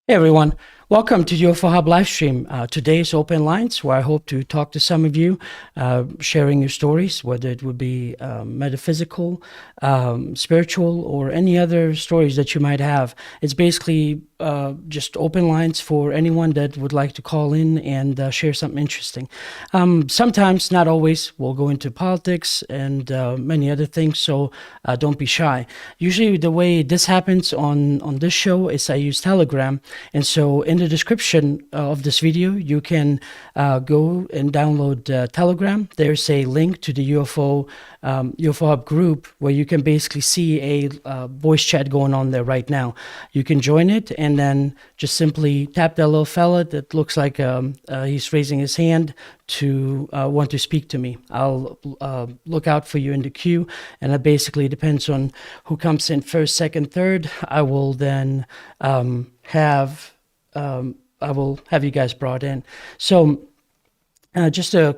Hey everyone, welcome to UFO Hub livestream. Today's open lines where I hope to talk to some of you, sharing your stories, whether it would be metaphysical, spiritual, or any other stories that you might have. It's basically just open lines for anyone that would like to call in and share something interesting. Sometimes, not always, we'll go into politics and many other things, so don't be shy. Usually the way this happens on this show is I use Telegram, and so in the description of this video, you can go and download Telegram. There's a link to the UFO Hub group where you can basically see a voice chat going on there right now. You can join it and then just simply tap that little fella that looks like he's raising his hand to want to speak to me. I'll look out for you in the queue, and it basically depends on who comes in first, second, third. I will then have you guys brought in. So just a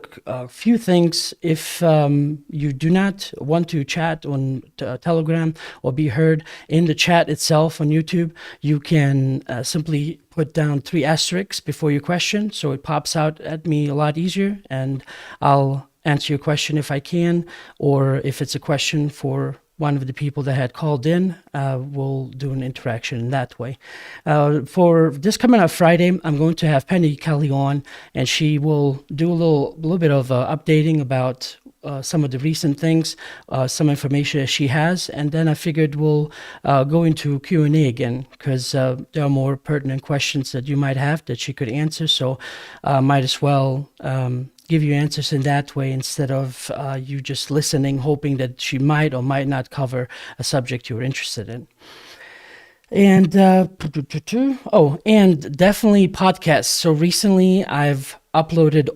few things. If you do not want to chat on Telegram or be heard in the chat itself on YouTube, you can simply put down 3 asterisks before your question, so it pops out at me a lot easier, and I'll answer your question if I can, or if it's a question for one of the people that had called in, we'll do an interaction in that way. For this coming up Friday, I'm going to have Penny Kelly on, and she will do a little bit of updating about some of the recent things, some information that she has, and then I figured we'll go into Q&A again, because there are more pertinent questions that you might have that she could answer, so might as well give you answers in that way instead of you just listening, hoping that she might or might not cover a subject you're interested in. And and definitely podcasts. So recently I've uploaded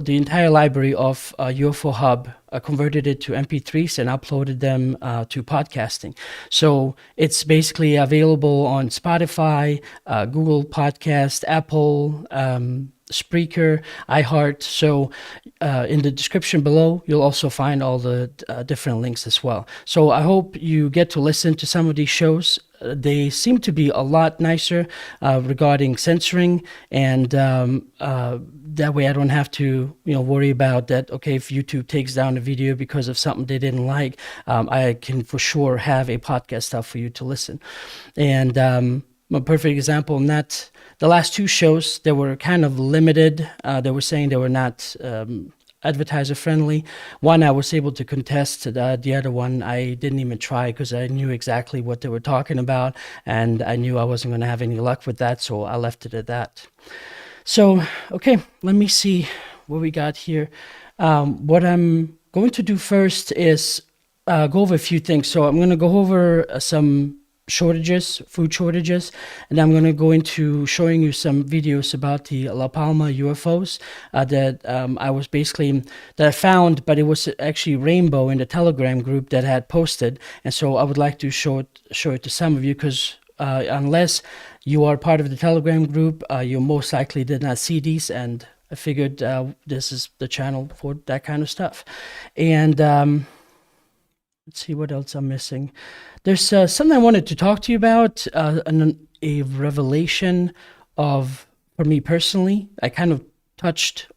the entire library of UFO Hub, converted it to MP3s and uploaded them to podcasting. So it's basically available on Spotify, Google Podcast, Apple, Spreaker, iHeart. So in the description below, you'll also find all the different links as well. So I hope you get to listen to some of these shows. They seem to be a lot nicer regarding censoring, and that way I don't have to worry about that. Okay, if YouTube takes down a video because of something they didn't like, I can for sure have a podcast up for you to listen. And a perfect example in that, the last 2 shows, they were kind of limited. They were saying they were not advertiser friendly. One I was able to contest, the other one I didn't even try because I knew exactly what they were talking about, and I knew I wasn't going to have any luck with that, so I left it at that. So, okay, let me see what we got here. What I'm going to do first is go over a few things. So I'm going to go over some food shortages, and I'm going to go into showing you some videos about the La Palma UFOs that I found, but it was actually Rainbow in the Telegram group that had posted, and so I would like to show it to some of you, because unless you are part of the Telegram group, you most likely did not see these, and I figured this is the channel for that kind of stuff. And let's see what else I'm missing. There's something I wanted to talk to you about, a revelation for me personally. I kind of touched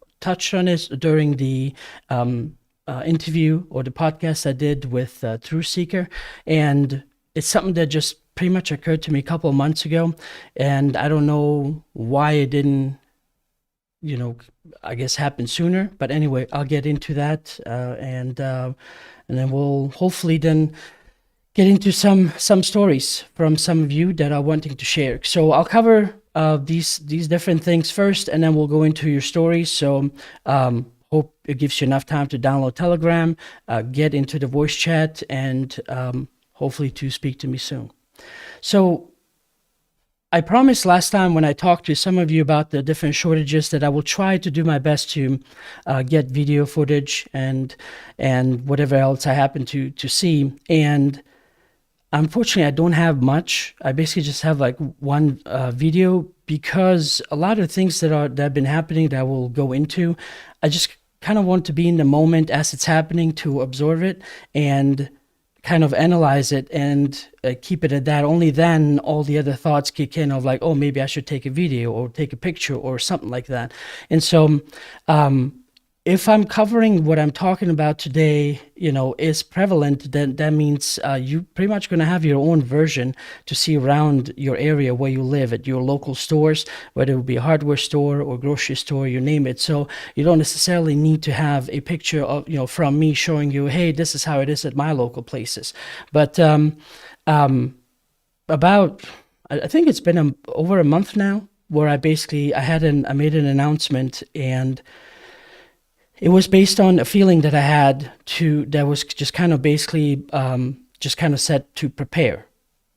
on it during the interview or the podcast I did with Truth Seeker, and it's something that just pretty much occurred to me a couple of months ago, and I don't know why it didn't, I guess happen sooner. But anyway, I'll get into that, and then we'll hopefully then get into some stories from some of you that are wanting to share. So I'll cover these different things first, and then we'll go into your stories. So hope it gives you enough time to download Telegram, get into the voice chat, and hopefully to speak to me soon. So I promised last time when I talked to some of you about the different shortages that I will try to do my best to get video footage and whatever else I happen to see. And unfortunately, I don't have much. I basically just have like one video, because a lot of things that have been happening that I will go into, I just kind of want to be in the moment as it's happening to absorb it and kind of analyze it and keep it at that, only then all the other thoughts kick in of like, oh, maybe I should take a video or take a picture or something like that. And so if I'm covering what I'm talking about today, is prevalent, then that means you pretty much going to have your own version to see around your area where you live, at your local stores, whether it be a hardware store or grocery store, you name it. So you don't necessarily need to have a picture of, from me showing you, hey, this is how it is at my local places. But about, I think it's been over a month now, where I made an announcement, and it was based on a feeling that I had that was just kind of basically just kind of set to prepare,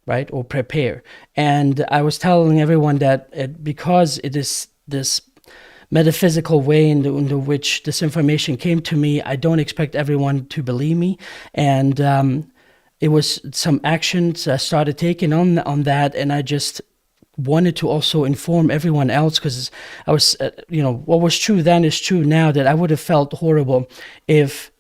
right? Or prepare. And I was telling everyone that because it is this metaphysical way into which this information came to me, I don't expect everyone to believe me. And it was some actions I started taking on that, and I just wanted to also inform everyone else, because I was, what was true then is true now, that I would have felt horrible if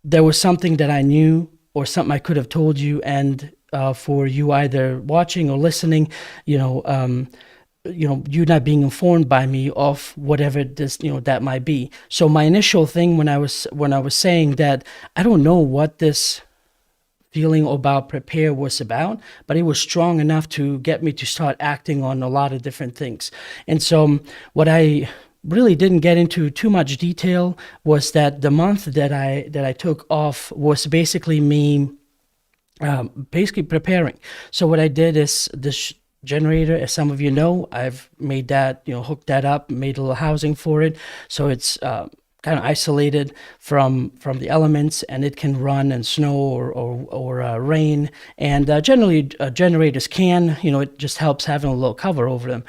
there was something that I knew or something I could have told you, and for you either watching or listening, you not being informed by me of whatever this, that might be. So my initial thing when I was saying that I don't know what this feeling about prepare was about, but it was strong enough to get me to start acting on a lot of different things. And so what I really didn't get into too much detail was that the month that I took off was basically me basically preparing. So what I did is this generator, as some of you know, I've made that, hooked that up, made a little housing for it, so it's kind of isolated from the elements, and it can run in snow or rain. And generally, generators can, it just helps having a little cover over them.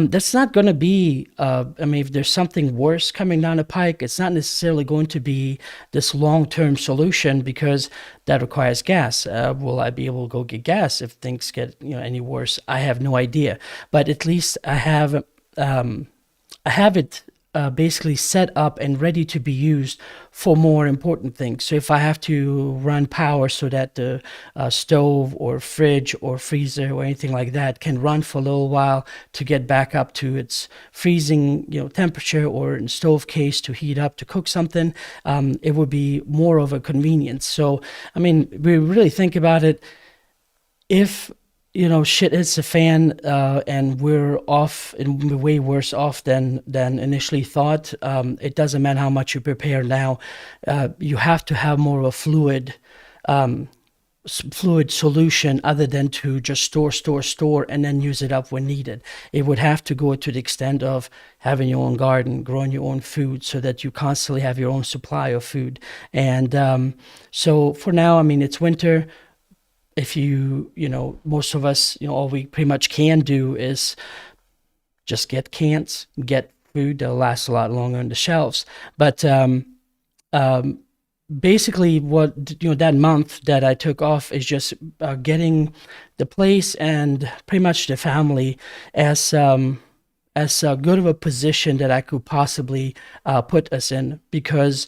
That's not going to be, if there's something worse coming down the pike, it's not necessarily going to be this long-term solution, because that requires gas. Will I be able to go get gas if things get any worse? I have no idea. But at least I have it basically set up and ready to be used for more important things. So if I have to run power so that the stove or fridge or freezer or anything like that can run for a little while to get back up to its freezing temperature, or in stove case to heat up to cook something, it would be more of a convenience. So we really think about it, if shit hits the fan, and we're off, and we're way worse off than initially thought. It doesn't matter how much you prepare now. You have to have more of a fluid solution, other than to just store, and then use it up when needed. It would have to go to the extent of having your own garden, growing your own food, so that you constantly have your own supply of food. And so for now, it's winter. If most of us, all we pretty much can do is just get cans, get food that'll last a lot longer on the shelves. But basically, what that month that I took off is just getting the place and pretty much the family as good of a position that I could possibly put us in, because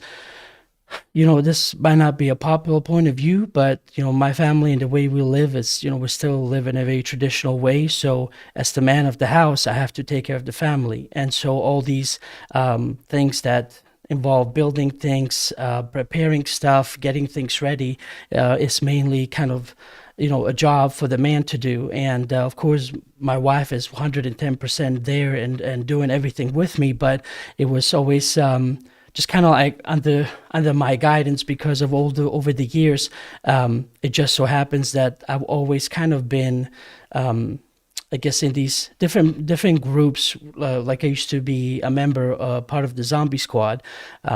this might not be a popular point of view, but, my family and the way we live is, we still live in a very traditional way. So as the man of the house, I have to take care of the family. And so all these things that involve building things, preparing stuff, getting things ready, is mainly kind of, a job for the man to do. And of course, my wife is 110% there and doing everything with me, but it was always just kind of like under my guidance, because of over the years, it just so happens that I've always kind of been, I guess, in these different groups. Like I used to be a member, part of the Zombie Squad,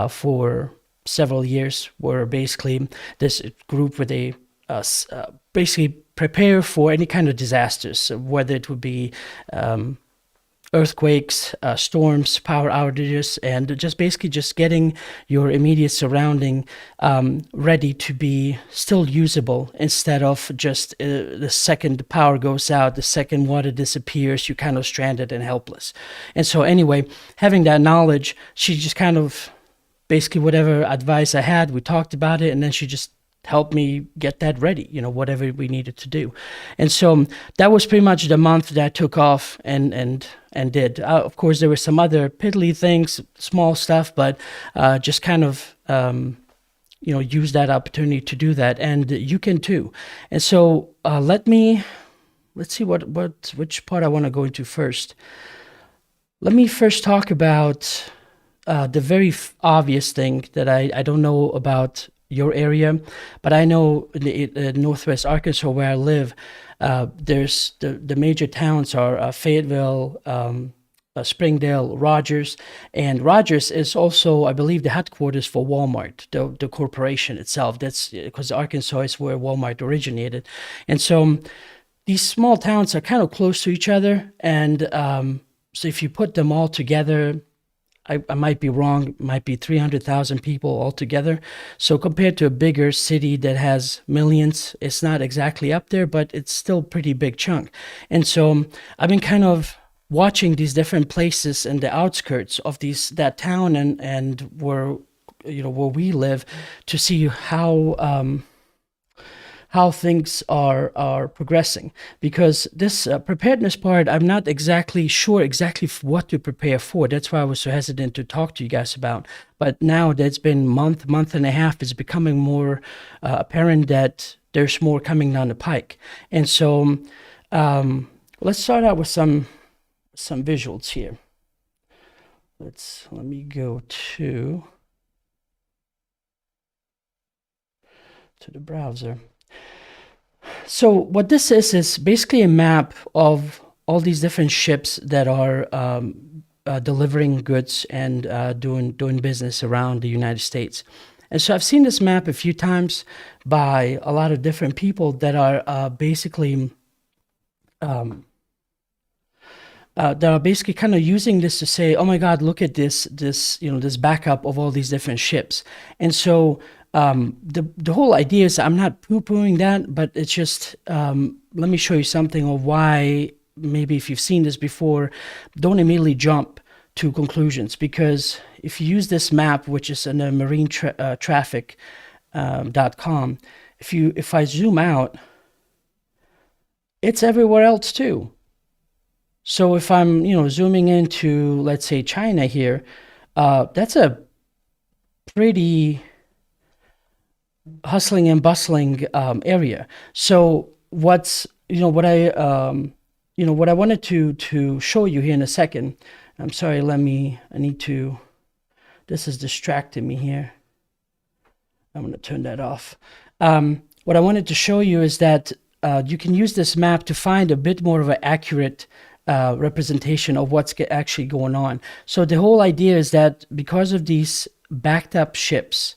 for several years, where basically this group where they basically prepare for any kind of disasters, whether it would be earthquakes, storms, power outages, and just basically just getting your immediate surrounding ready to be still usable, instead of just the second the power goes out, the second water disappears, you're kind of stranded and helpless. And so anyway, having that knowledge, she just kind of basically, whatever advice I had, we talked about it, and then she just help me get that ready, whatever we needed to do. And so that was pretty much the month that I took off and did. Of course, there were some other piddly things, small stuff, but just kind of use that opportunity to do that, and you can too. And so let's see which part I want to go into first. Let me first talk about the very obvious thing that I don't know about your area, but I know in the Northwest Arkansas where I live, there's the major towns are Fayetteville, Springdale, Rogers, and Rogers is also, I believe, the headquarters for Walmart, the corporation itself. That's because Arkansas is where Walmart originated, and so these small towns are kind of close to each other, and so if you put them all together, I might be wrong, might be 300,000 people altogether. So compared to a bigger city that has millions, it's not exactly up there, but it's still a pretty big chunk. And so I've been kind of watching these different places in the outskirts of that town and where we live, to see how things are progressing, because this preparedness part, I'm not exactly sure what to prepare for. That's why I was so hesitant to talk to you guys about. But now that it's been month and a half, it's becoming more apparent that there's more coming down the pike. And so let's start out with some visuals here. Let me go to the browser. So what this is basically a map of all these different ships that are delivering goods and doing business around the United States. And so I've seen this map a few times by a lot of different people that are basically kind of using this to say, oh my God, look at this backup of all these different ships. And so the whole idea is, I'm not poo-pooing that, but it's just, let me show you something of why, maybe if you've seen this before, don't immediately jump to conclusions. Because if you use this map, which is in the marinetraffic.com, if I zoom out, it's everywhere else too. So if I'm, zooming into, let's say, China here, that's a pretty hustling and bustling area. So what I wanted to show you here in a second. I'm sorry, this is distracting me here. I'm going to turn that off. What I wanted to show you is that you can use this map to find a bit more of an accurate representation of what's actually going on. So the whole idea is that because of these backed up ships,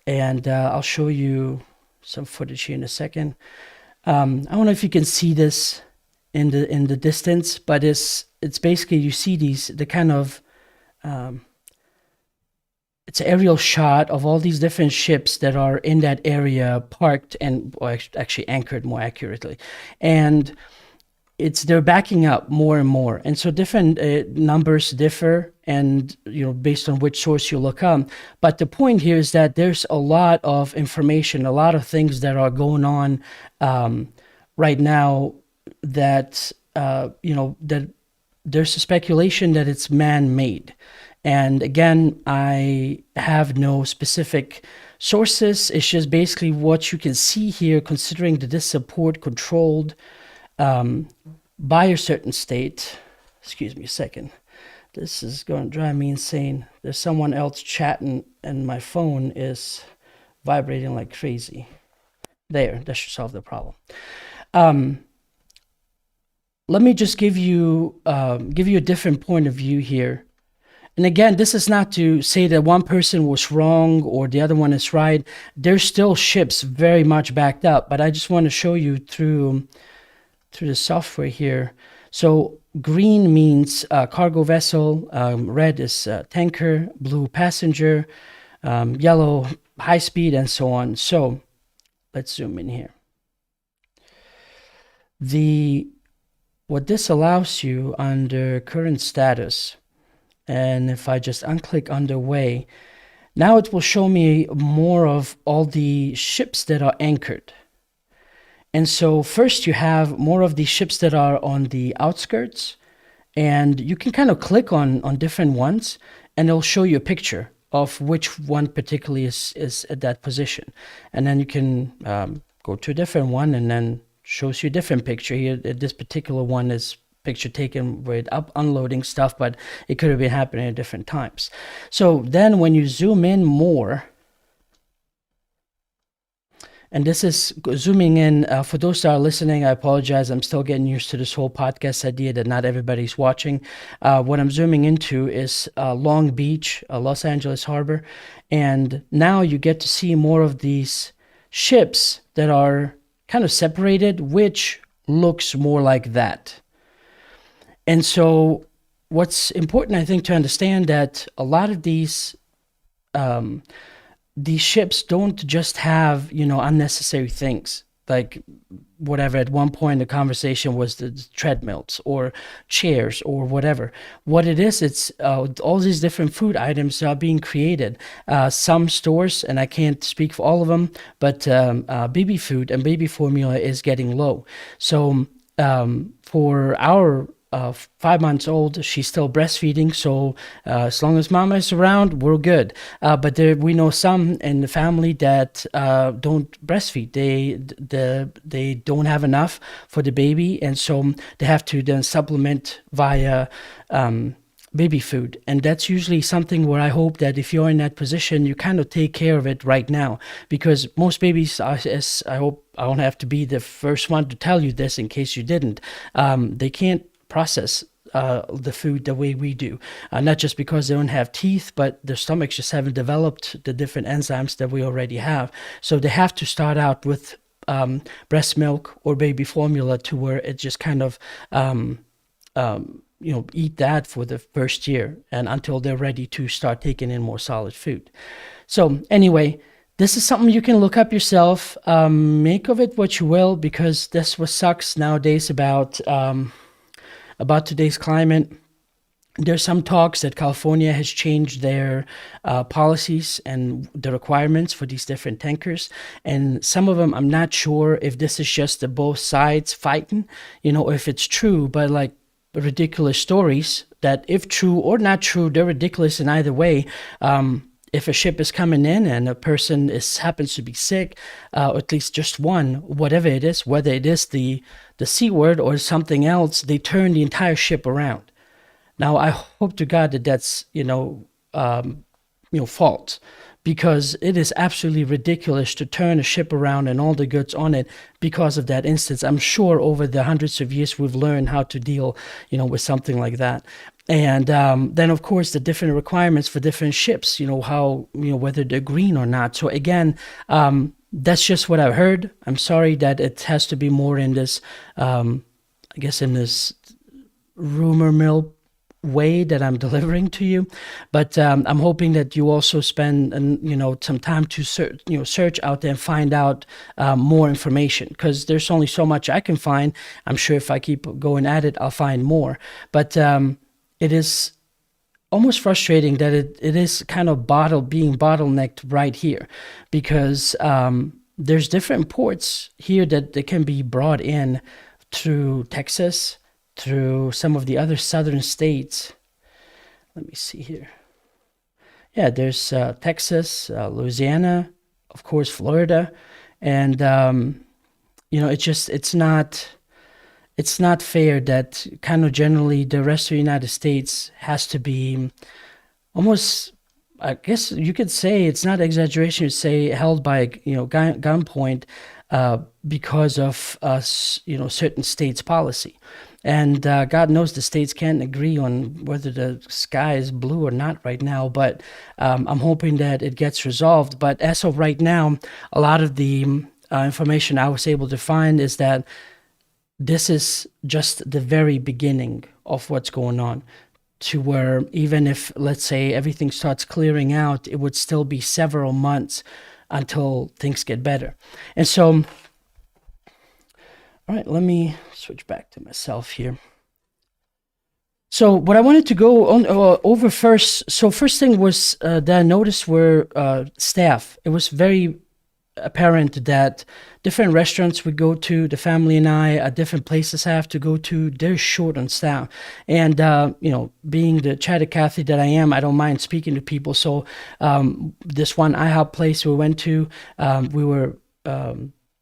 and I'll show you some footage here in a second. I don't know if you can see this in the distance, but it's basically, you see the kind of it's an aerial shot of all these different ships that are in that area, parked or actually anchored, more accurately, and they're backing up more and more. And so different numbers differ, and based on which source you look up. But the point here is that there's a lot of information, a lot of things that are going on right now that that there's a speculation that it's man-made. And again, I have no specific sources. It's just basically what you can see here, considering that this is a port controlled by a certain state. Excuse me a second. This is going to drive me insane. There's someone else chatting and my phone is vibrating like crazy. That should solve the problem. Let me just give you a different point of view here. And again, this is not to say that one person was wrong or the other one is right. There's still ships very much backed up, but I just want to show you through the software here. So green means cargo vessel, red is tanker, blue passenger, yellow high speed, and so on. So let's zoom in here. What this allows you under current status, and if I just unclick underway, Now it will show me more of all the ships that are anchored. And so first you have more of these ships that are on the outskirts, and you can kind of click on different ones, and it'll show you a picture of which one particularly is at that position. And then you can go to a different one, and then shows you a different picture. Here, this particular one is picture taken with unloading stuff, but it could have been happening at different times. So then when you zoom in more, and this is zooming in, for those that are listening, I apologize. I'm still getting used to this whole podcast idea that not everybody's watching. What I'm zooming into is Long Beach, Los Angeles Harbor. And now you get to see more of these ships that are kind of separated, which looks more like that. And so what's important, I think, to understand that a lot of these ships don't just have, unnecessary things. Like whatever, at one point the conversation was the treadmills or chairs or whatever. What it is, it's all these different food items are being created. Some stores, and I can't speak for all of them, but baby food and baby formula is getting low. So for our 5 months old, she's still breastfeeding, so as long as mama is around, we're good. But we know some in the family that don't breastfeed. They don't have enough for the baby, and so they have to then supplement via baby food. And that's usually something where I hope that if you're in that position, you kind of take care of it right now, because most babies, as I hope I don't have to be the first one to tell you this in case you didn't, they can't process the food the way we do, not just because they don't have teeth, but their stomachs just haven't developed the different enzymes that we already have. So they have to start out with breast milk or baby formula, to where it just kind of eat that for the first year, and until they're ready to start taking in more solid food. So anyway, this is something you can look up yourself. Make of it what you will, because that's what sucks nowadays about today's climate. There's some talks that California has changed their policies and the requirements for these different tankers. And some of them, I'm not sure if this is just the both sides fighting, or if it's true, but like ridiculous stories that, if true or not true, they're ridiculous in either way. If a ship is coming in and a person happens to be sick, or at least just one, whatever it is, whether it is the C word or something else, they turn the entire ship around. Now, I hope to God that that's, fault, because it is absolutely ridiculous to turn a ship around and all the goods on it because of that instance. I'm sure over the hundreds of years we've learned how to deal, with something like that. And then, of course, the different requirements for different ships, how, whether they're green or not. So again, that's just what I've heard. I'm sorry that it has to be more in this, I guess, in this rumor mill way that I'm delivering to you. But I'm hoping that you also spend, some time to search out there and find out more information, because there's only so much I can find. I'm sure if I keep going at it, I'll find more. But it is almost frustrating that it is kind of being bottlenecked right here, because there's different ports here that they can be brought in through Texas, through some of the other southern states. Let me see here. Yeah, there's Texas, Louisiana, of course, Florida. And, it's not fair that kind of generally the rest of the United States has to be almost, I guess you could say, it's not exaggeration to say, held by gunpoint because of certain states' policy. And God knows the states can't agree on whether the sky is blue or not right now, but I'm hoping that it gets resolved. But as of right now, a lot of the information I was able to find is that this is just the very beginning of what's going on, to where even if, let's say, everything starts clearing out, it would still be several months until things get better. And so, all right, let me switch back to myself here. So what I wanted to go on over first. So first thing was that I noticed were staff. It was very apparent that different restaurants we go to, the family and I, at different places I have to go to, they're short on staff. And, being the chatty Cathy that I am, I don't mind speaking to people. So this one IHOP place we went to, we were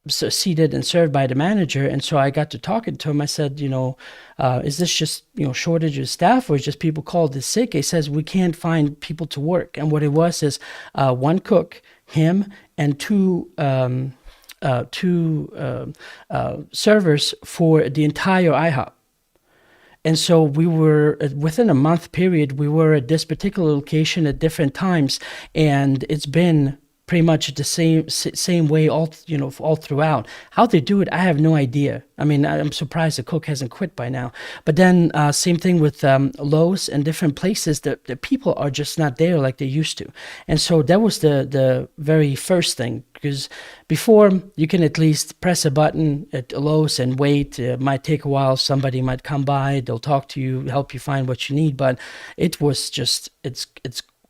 seated and served by the manager. And so I got to talking to him. I said, is this just, shortage of staff, or is just people called in sick? He says, we can't find people to work. And what it was is one cook, him, and two servers for the entire IHOP. And so we were, within a month period, we were at this particular location at different times, and it's been pretty much the same way all throughout. How they do it, I have no idea. I mean, I'm surprised the cook hasn't quit by now. But then same thing with Lowe's and different places. The people are just not there like they used to. And so that was the very first thing, because before you can at least press a button at Lowe's and wait. It might take a while. Somebody might come by. They'll talk to you, help you find what you need. But it was just, it's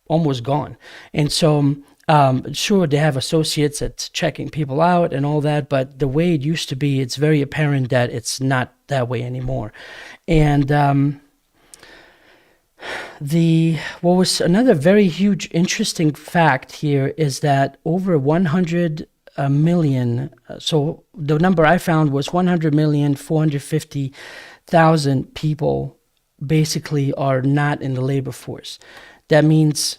almost gone. And so sure, they have associates at checking people out and all that, but the way it used to be, it's very apparent that it's not that way anymore. And what was another very huge, interesting fact here is that over 100 million, so the number I found was 100,450,000 people basically are not in the labor force. That means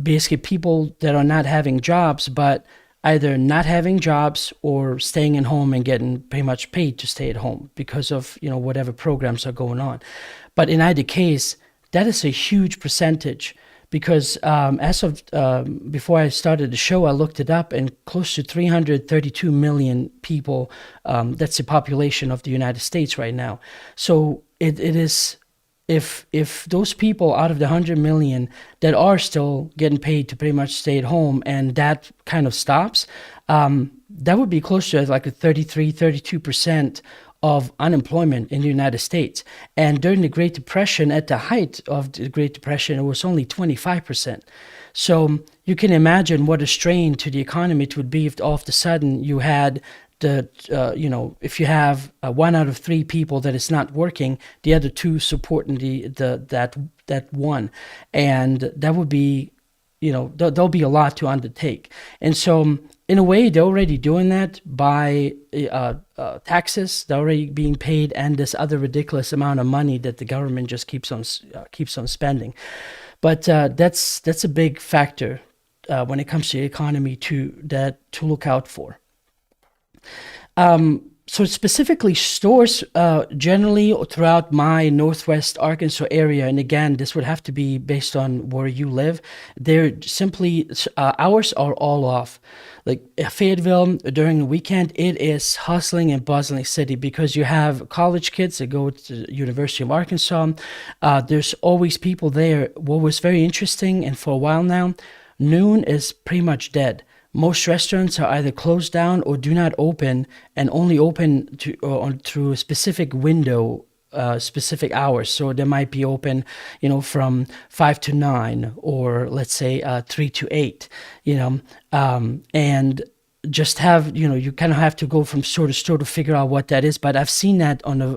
basically people that are not having jobs, but either not having jobs or staying at home and getting pretty much paid to stay at home because of whatever programs are going on. But in either case, that is a huge percentage, because as of before I started the show, I looked it up, and close to 332 million people, that's the population of the United States right now. So it is, if those people out of the 100 million that are still getting paid to pretty much stay at home, and that kind of stops, that would be close to like a 32% of unemployment in the United States. And during the Great Depression, at the height of the Great Depression, it was only 25%. So you can imagine what a strain to the economy it would be if all of a sudden you had if you have 1 out of 3 people that is not working, the other 2 supporting that one, and that would be, there'll be a lot to undertake. And so, in a way, they're already doing that by taxes. They're already being paid, and this other ridiculous amount of money that the government just keeps on spending. But that's a big factor when it comes to the economy to look out for. So specifically stores generally throughout my Northwest Arkansas area, and again, this would have to be based on where you live, they're simply, hours are all off. Like Fayetteville, during the weekend, it is hustling and bustling city, because you have college kids that go to the University of Arkansas. There's always people there. What was very interesting, and for a while now, noon is pretty much dead. Most restaurants are either closed down or do not open, and only open through a specific window, specific hours. So they might be open, from 5 to 9, or let's say 3 to 8, and just have, you kind of have to go from store to store to figure out what that is. But I've seen that on a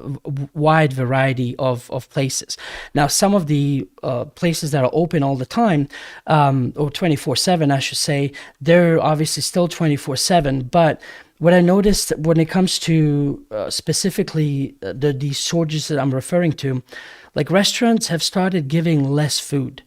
wide variety of places. Now, some of the places that are open all the time, or 24/7, I should say, they're obviously still 24/7. But what I noticed when it comes to specifically these shortages that I'm referring to, like restaurants have started giving less food.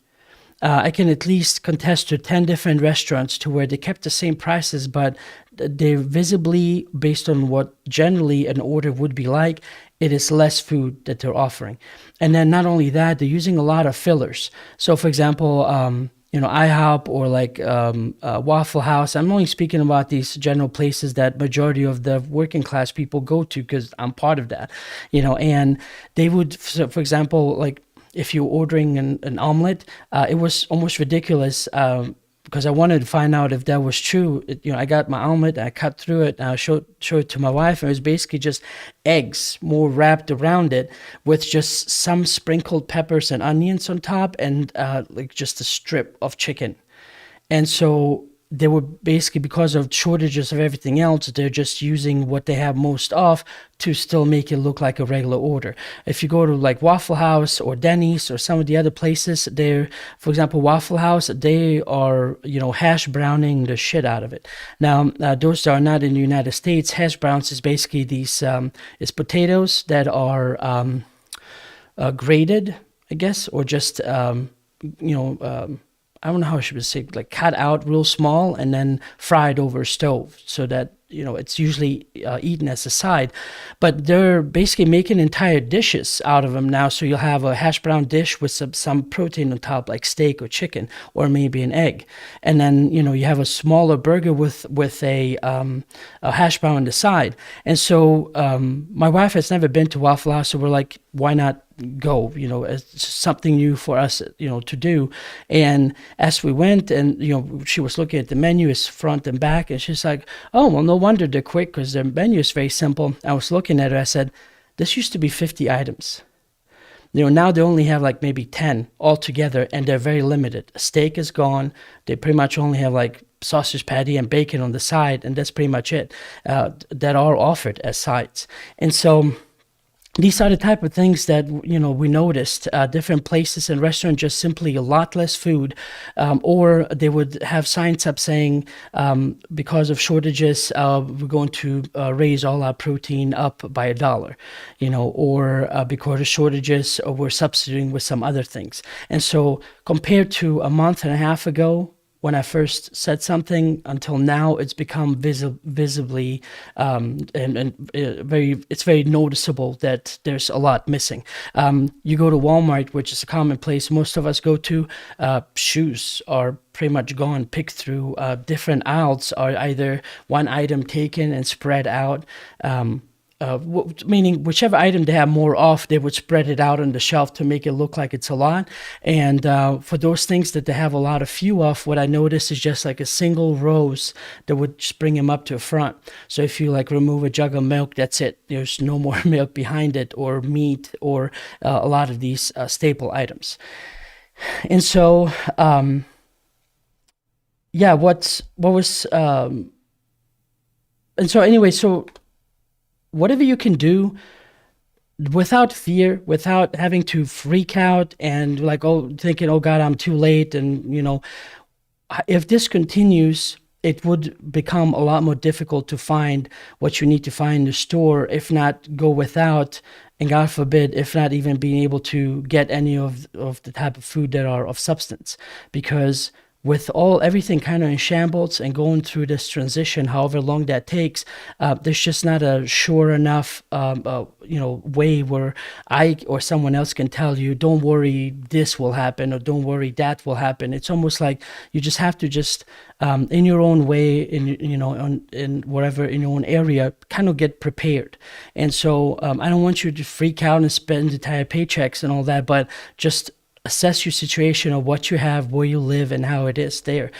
I can at least contest to 10 different restaurants to where they kept the same prices, but they're visibly, based on what generally an order would be like, it is less food that they're offering. And then not only that, they're using a lot of fillers. So for example, IHOP or like Waffle House. I'm only speaking about these general places that majority of the working class people go to, because I'm part of that, and they would, so for example, like, if you're ordering an omelet, it was almost ridiculous. because I wanted to find out if that was true. I got my omelet, I cut through it, and I showed it to my wife, and it was basically just eggs more wrapped around it with just some sprinkled peppers and onions on top, and like just a strip of chicken. And so they were basically, because of shortages of everything else, they're just using what they have most of to still make it look like a regular order. If you go to like Waffle House or Denny's or some of the other places, for example, Waffle House, they are, hash browning the shit out of it. Now, those are not in the United States. Hash browns is basically it's potatoes that are grated, I guess, or just, I don't know how I should say, like cut out real small and then fried over a stove, so that it's usually eaten as a side. But they're basically making entire dishes out of them now. So you'll have a hash brown dish with some protein on top, like steak or chicken, or maybe an egg, and then you have a smaller burger with a hash brown on the side. And so my wife has never been to Waffle House, so we're like, why not go? It's something new for us, to do. And as we went, and she was looking at the menu, it's front and back, and she's like, oh, well, no wonder they're quick, because their menu is very simple. I was looking at it, I said, this used to be 50 items. Now they only have like maybe 10 altogether, and they're very limited. Steak is gone. They pretty much only have like sausage patty and bacon on the side, and that's pretty much it that are offered as sides. And so these are the type of things that we noticed. Different places and restaurants just simply a lot less food, or they would have signs up saying, because of shortages, we're going to raise all our protein up by $1, or because of shortages, we're substituting with some other things. And so compared to a month and a half ago, when I first said something, until now, it's become visibly it's very noticeable that there's a lot missing. You go to Walmart, which is a common place most of us go to, shoes are pretty much gone. Picked through different aisles are either one item taken and spread out. Meaning whichever item they have more of, they would spread it out on the shelf to make it look like it's a lot. And for those things that they have a lot of few of, what I noticed is just like a single rows that would just bring them up to the front. So if you like remove a jug of milk, that's it. There's no more milk behind it, or meat, or a lot of these staple items. And so, whatever you can do without fear, without having to freak out and like, thinking, oh God, I'm too late. And, if this continues, it would become a lot more difficult to find what you need to find in the store, if not go without, and God forbid, if not even being able to get any of the type of food that are of substance. Because with everything kind of in shambles and going through this transition, however long that takes, there's just not a sure enough, way where I or someone else can tell you, don't worry, this will happen, or don't worry, that will happen. It's almost like you just have to just, in your own way, in whatever, in your own area, kind of get prepared. And so I don't want you to freak out and spend entire paychecks and all that, but just assess your situation of what you have, where you live, and how it is there.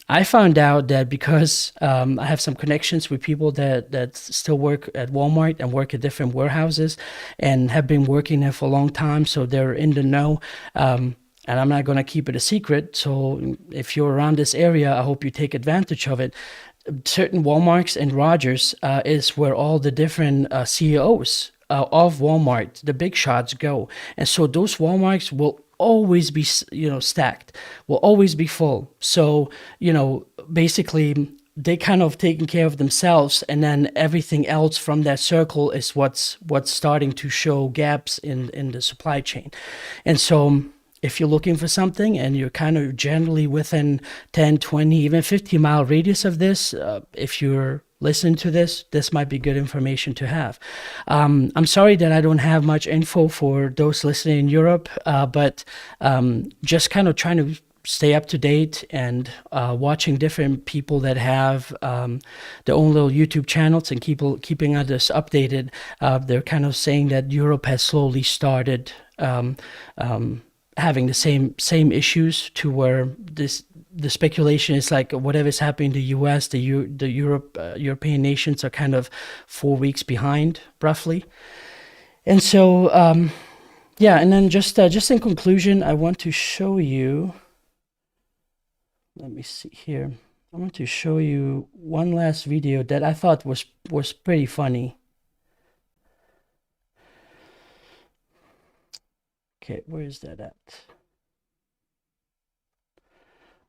I found out that because I have some connections with people that still work at Walmart and work at different warehouses and have been working there for a long time, so they're in the know. And I'm not going to keep it a secret. So if you're around this area, I hope you take advantage of it. Certain Walmarts and Rogers is where all the different CEOs of Walmart, the big shots, go. And so those Walmarts will always be, stacked, will always be full. So, basically they kind of taking care of themselves, and then everything else from that circle is what's starting to show gaps in the supply chain. And so if you're looking for something and you're kind of generally within 10, 20, even 50-mile radius of this, if you're listening to this might be good information to have. I'm sorry that I don't have much info for those listening in Europe, but just kind of trying to stay up to date and watching different people that have their own little YouTube channels and keeping others updated. They're kind of saying that Europe has slowly started having the same issues, to where the speculation is like whatever's happening in the U.S., the European nations are kind of 4 weeks behind, roughly. And so, yeah, and then just in conclusion, I want to show you. Let me see here. I want to show you one last video that I thought was pretty funny. Okay, where is that at?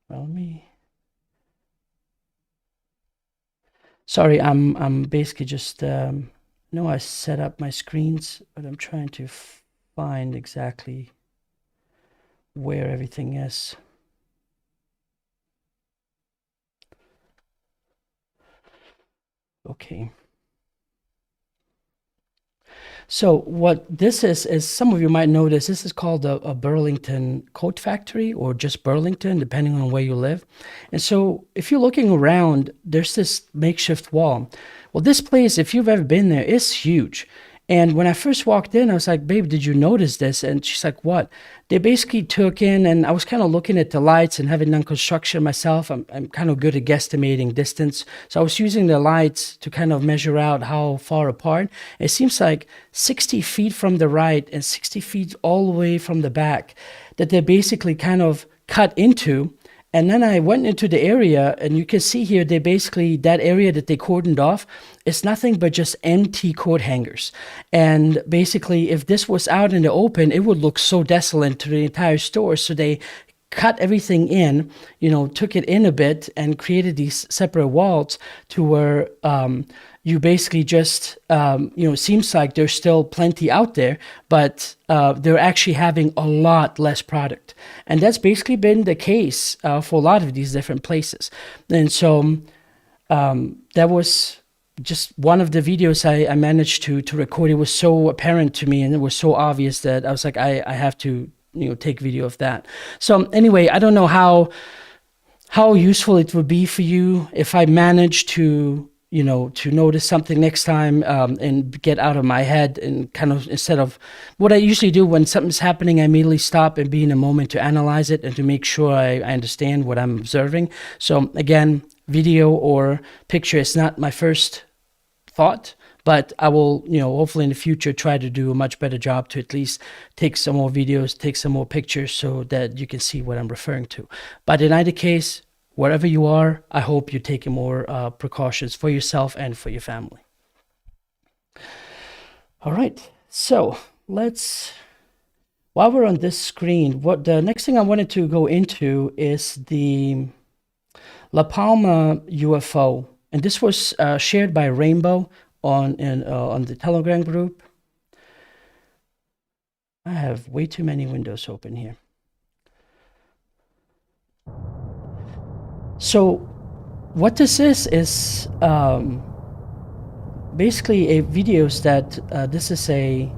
Well, let me. Sorry, I'm basically just know I set up my screens, but I'm trying to find exactly where everything is. Okay. So what this is some of you might notice, this is called a Burlington coat factory, or just Burlington, depending on where you live. And so if you're looking around, there's this makeshift wall. Well, this place, if you've ever been there, is huge. And when I first walked in, I was like, babe, did you notice this? And she's like, what? They basically took in, and I was kind of looking at the lights, and having done construction myself, I'm kind of good at guesstimating distance. So I was using the lights to kind of measure out how far apart. It seems like 60 feet from the right and 60 feet all the way from the back that they're basically kind of cut into. And then I went into the area, and you can see here, they basically, that area that they cordoned off, it's nothing but just empty coat hangers. And basically, if this was out in the open, it would look so desolate to the entire store. So they cut everything in, took it in a bit and created these separate walls to where you basically just, seems like there's still plenty out there, but they're actually having a lot less product. And that's basically been the case for a lot of these different places. And so that was just one of the videos I managed to record. It was so apparent to me, and it was so obvious that I was like, I have to take video of that. So anyway, I don't know how useful it would be for you if I manage to notice something next time, and get out of my head, and kind of, instead of what I usually do when something's happening, I immediately stop and be in a moment to analyze it and to make sure I understand what I'm observing. So again, video or picture is not my first thought, but I will, hopefully in the future try to do a much better job to at least take some more videos, take some more pictures so that you can see what I'm referring to. But in either case, wherever you are, I hope you're taking more precautions for yourself and for your family. All right, so while we're on this screen, what the next thing I wanted to go into is the La Palma UFO. And this was shared by Rainbow on the Telegram group. I have way too many windows open here. So what this is basically a videos that this is a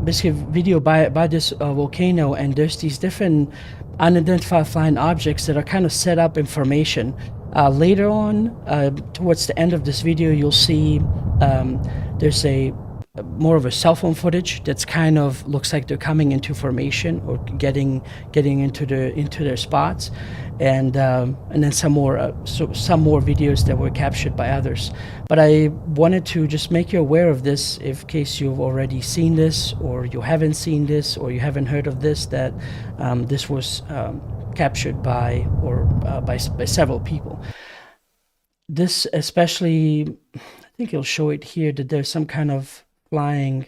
basically a video by this volcano, and there's these different unidentified flying objects that are kind of set up information. Later on, towards the end of this video, you'll see there's more of a cell phone footage that's kind of looks like they're coming into formation or getting into their spots, and then some more videos that were captured by others. But I wanted to just make you aware of this, in case you've already seen this, or you haven't seen this, or you haven't heard of this, that this was captured by several people. This especially, I think it'll show it here, that there's some kind of flying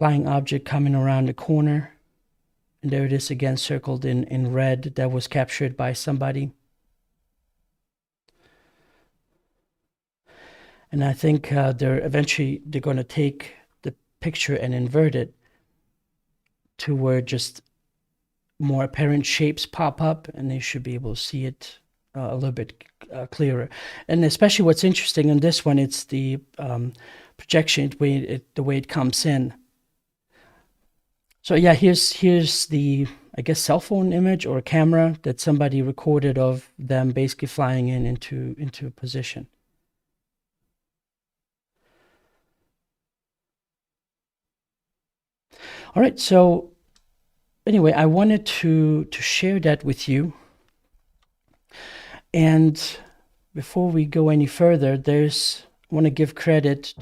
object coming around the corner, and there it is again, circled in red. That was captured by somebody. And I think they're going to take the picture and invert it to where just more apparent shapes pop up, and they should be able to see it a little bit clearer. And especially what's interesting on this one, it's the projection, the way it comes in. So yeah, here's the, I guess, cell phone image or camera that somebody recorded of them basically flying into a position. All right, so anyway, I wanted to share that with you. And before we go any further, I want to give credit.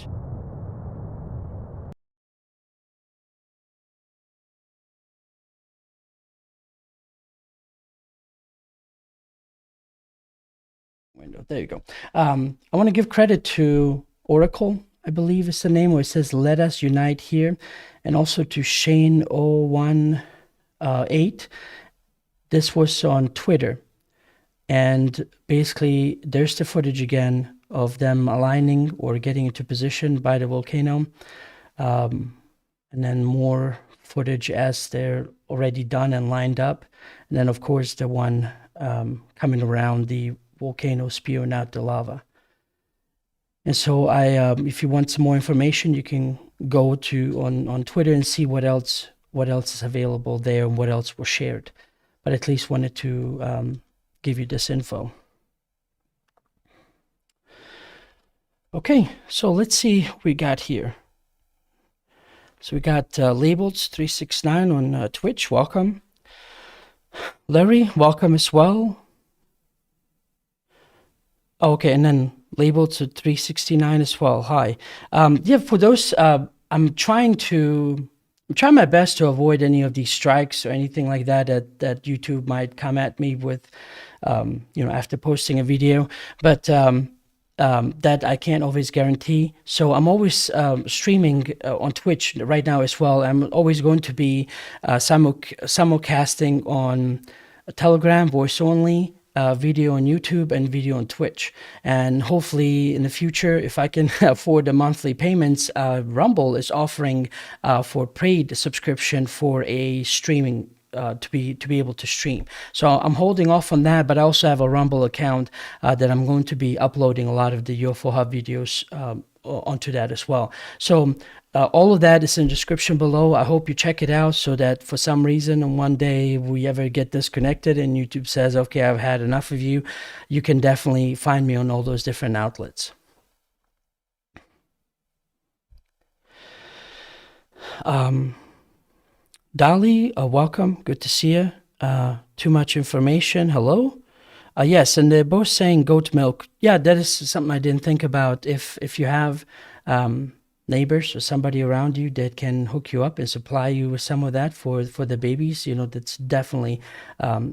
Window. There you go. I want to give credit to Oracle, I believe is the name, where it says "Let us unite here," and also to Shane 018. This was on Twitter, and basically there's the footage again of them aligning or getting into position by the volcano, and then more footage as they're already done and lined up, and then of course the one coming around the volcano spewing out the lava. And so if you want some more information, you can go to on Twitter and see what else is available there and what else was shared. But at least wanted to give you this info. Okay, so let's see what we got here. So we got Labels369 on Twitch. Welcome. Larry, welcome as well. Okay, and then Labeled to 369 as well. Hi. Yeah, for those, I'm trying my best to avoid any of these strikes or anything like that YouTube might come at me with, after posting a video. But that I can't always guarantee. So I'm always streaming on Twitch right now as well. I'm always going to be simulcasting on Telegram, voice only, video on YouTube, and video on Twitch. And hopefully in the future, if I can afford the monthly payments, Rumble is offering for paid subscription for a streaming to be able to stream. So I'm holding off on that, but I also have a Rumble account that I'm going to be uploading a lot of the UFO Hub videos onto that as well. So all of that is in the description below. I hope you check it out, so that for some reason and one day we ever get disconnected and YouTube says, okay, I've had enough of you, you can definitely find me on all those different outlets. Dolly, welcome. Good to see you. Too much information. Hello. Yes, and they're both saying goat milk. Yeah, that is something I didn't think about. If you have neighbors or somebody around you that can hook you up and supply you with some of that for the babies, that's definitely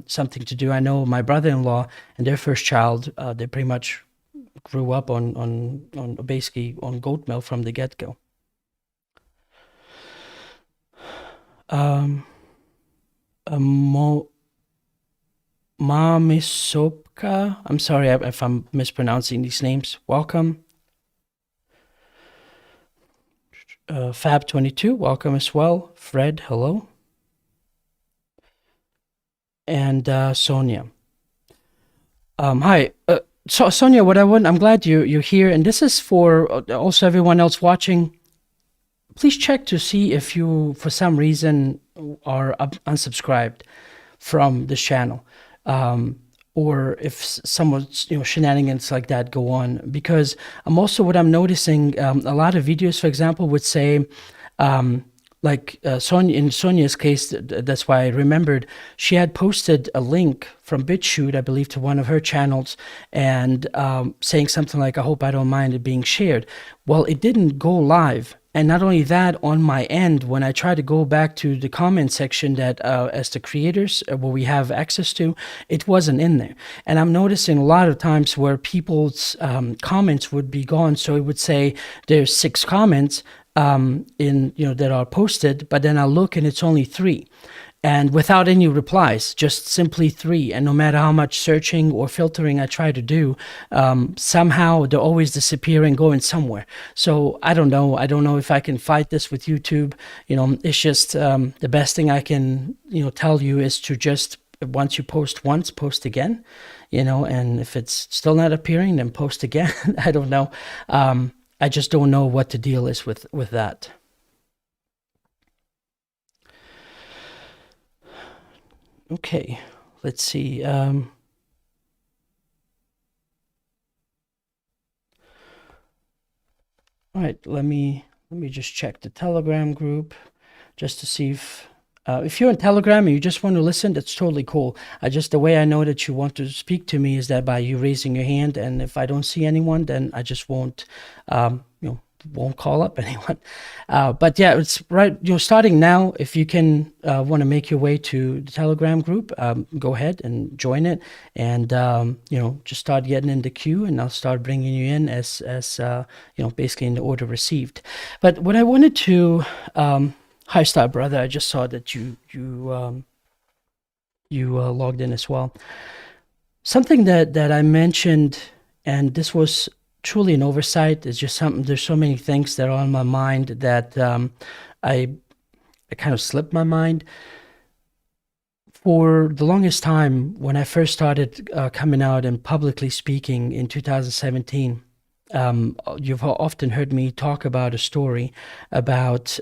something to do. I know my brother-in-law and their first child, they pretty much grew up on basically on goat milk from the get-go. Mamisopka, I'm sorry if I'm mispronouncing these names. Welcome. Fab22, welcome as well. Fred, hello. And Sonia. Hi. So Sonia, I'm glad you're here, and this is for also everyone else watching. Please check to see if you, for some reason, are unsubscribed from this channel, or if some shenanigans like that go on. Because what I'm noticing, a lot of videos, for example, would say, like in Sonia's case, that's why I remembered, she had posted a link from BitChute, I believe, to one of her channels, and saying something like, I hope I don't mind it being shared. Well, it didn't go live. And not only that, on my end, when I try to go back to the comment section that as the creators, where we have access to, it wasn't in there. And I'm noticing a lot of times where people's comments would be gone. So it would say there's 6 comments that are posted, but then I look and it's only 3. And without any replies, just simply 3. And no matter how much searching or filtering I try to do, somehow they're always disappearing, going somewhere. So I don't know. I don't know if I can fight this with YouTube. It's just the best thing I can, tell you is to just, once you post once, post again, and if it's still not appearing, then post again. I don't know. I just don't know what the deal is with that. Okay, let's see. All right, let me just check the Telegram group just to see if If you're on Telegram and you just want to listen, that's totally cool. The way I know that you want to speak to me is that by you raising your hand, and if I don't see anyone, then I just won't, won't call up anyone. But yeah, it's right. You're starting now. If you can want to make your way to the Telegram group, go ahead and join it, and just start getting in the queue, and I'll start bringing you in as basically in the order received. But what I wanted to hi, Star Brother. I just saw that you logged in as well. Something that I mentioned, and this was truly an oversight. It's just something. There's so many things that are on my mind that I kind of slipped my mind. For the longest time, when I first started coming out and publicly speaking in 2017, you've often heard me talk about a story about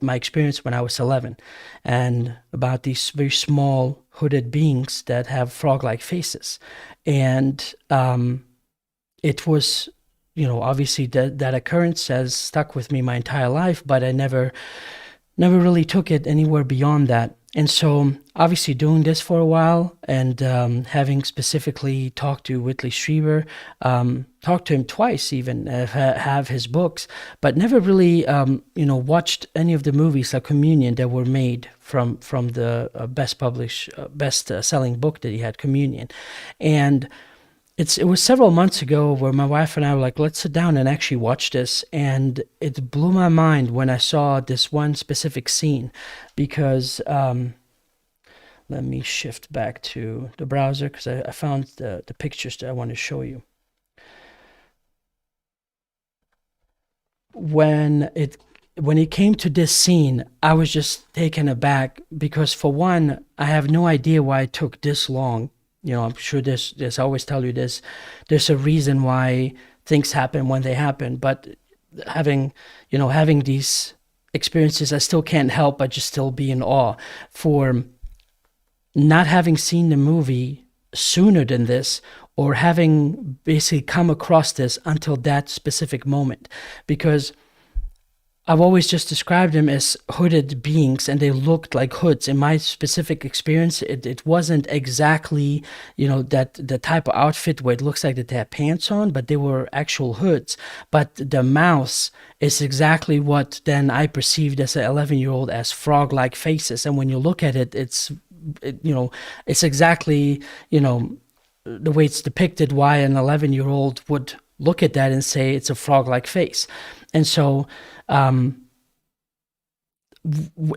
my experience when I was 11, and about these very small hooded beings that have frog-like faces. And it was, obviously that occurrence has stuck with me my entire life, but I never really took it anywhere beyond that. And so obviously doing this for a while, and having specifically talked to Whitley Strieber, talked to him twice even, have his books, but never really, watched any of the movies like Communion that were made from the best-selling book that he had, Communion. And it was several months ago where my wife and I were like, let's sit down and actually watch this. And it blew my mind when I saw this one specific scene, because let me shift back to the browser, because I found the pictures that I want to show you. When it came to this scene, I was just taken aback, because for one, I have no idea why it took this long. I'm sure there's I always tell you this, there's a reason why things happen when they happen. But having these experiences, I still can't help but just still be in awe for not having seen the movie sooner than this, or having basically come across this until that specific moment. Because I've always just described them as hooded beings, and they looked like hoods. In my specific experience, it wasn't exactly, that the type of outfit where it looks like that they had pants on, but they were actual hoods. But the mouths is exactly what then I perceived as an 11-year-old as frog-like faces. And when you look at it, it's exactly, the way it's depicted, why an 11-year-old would look at that and say it's a frog-like face. And so,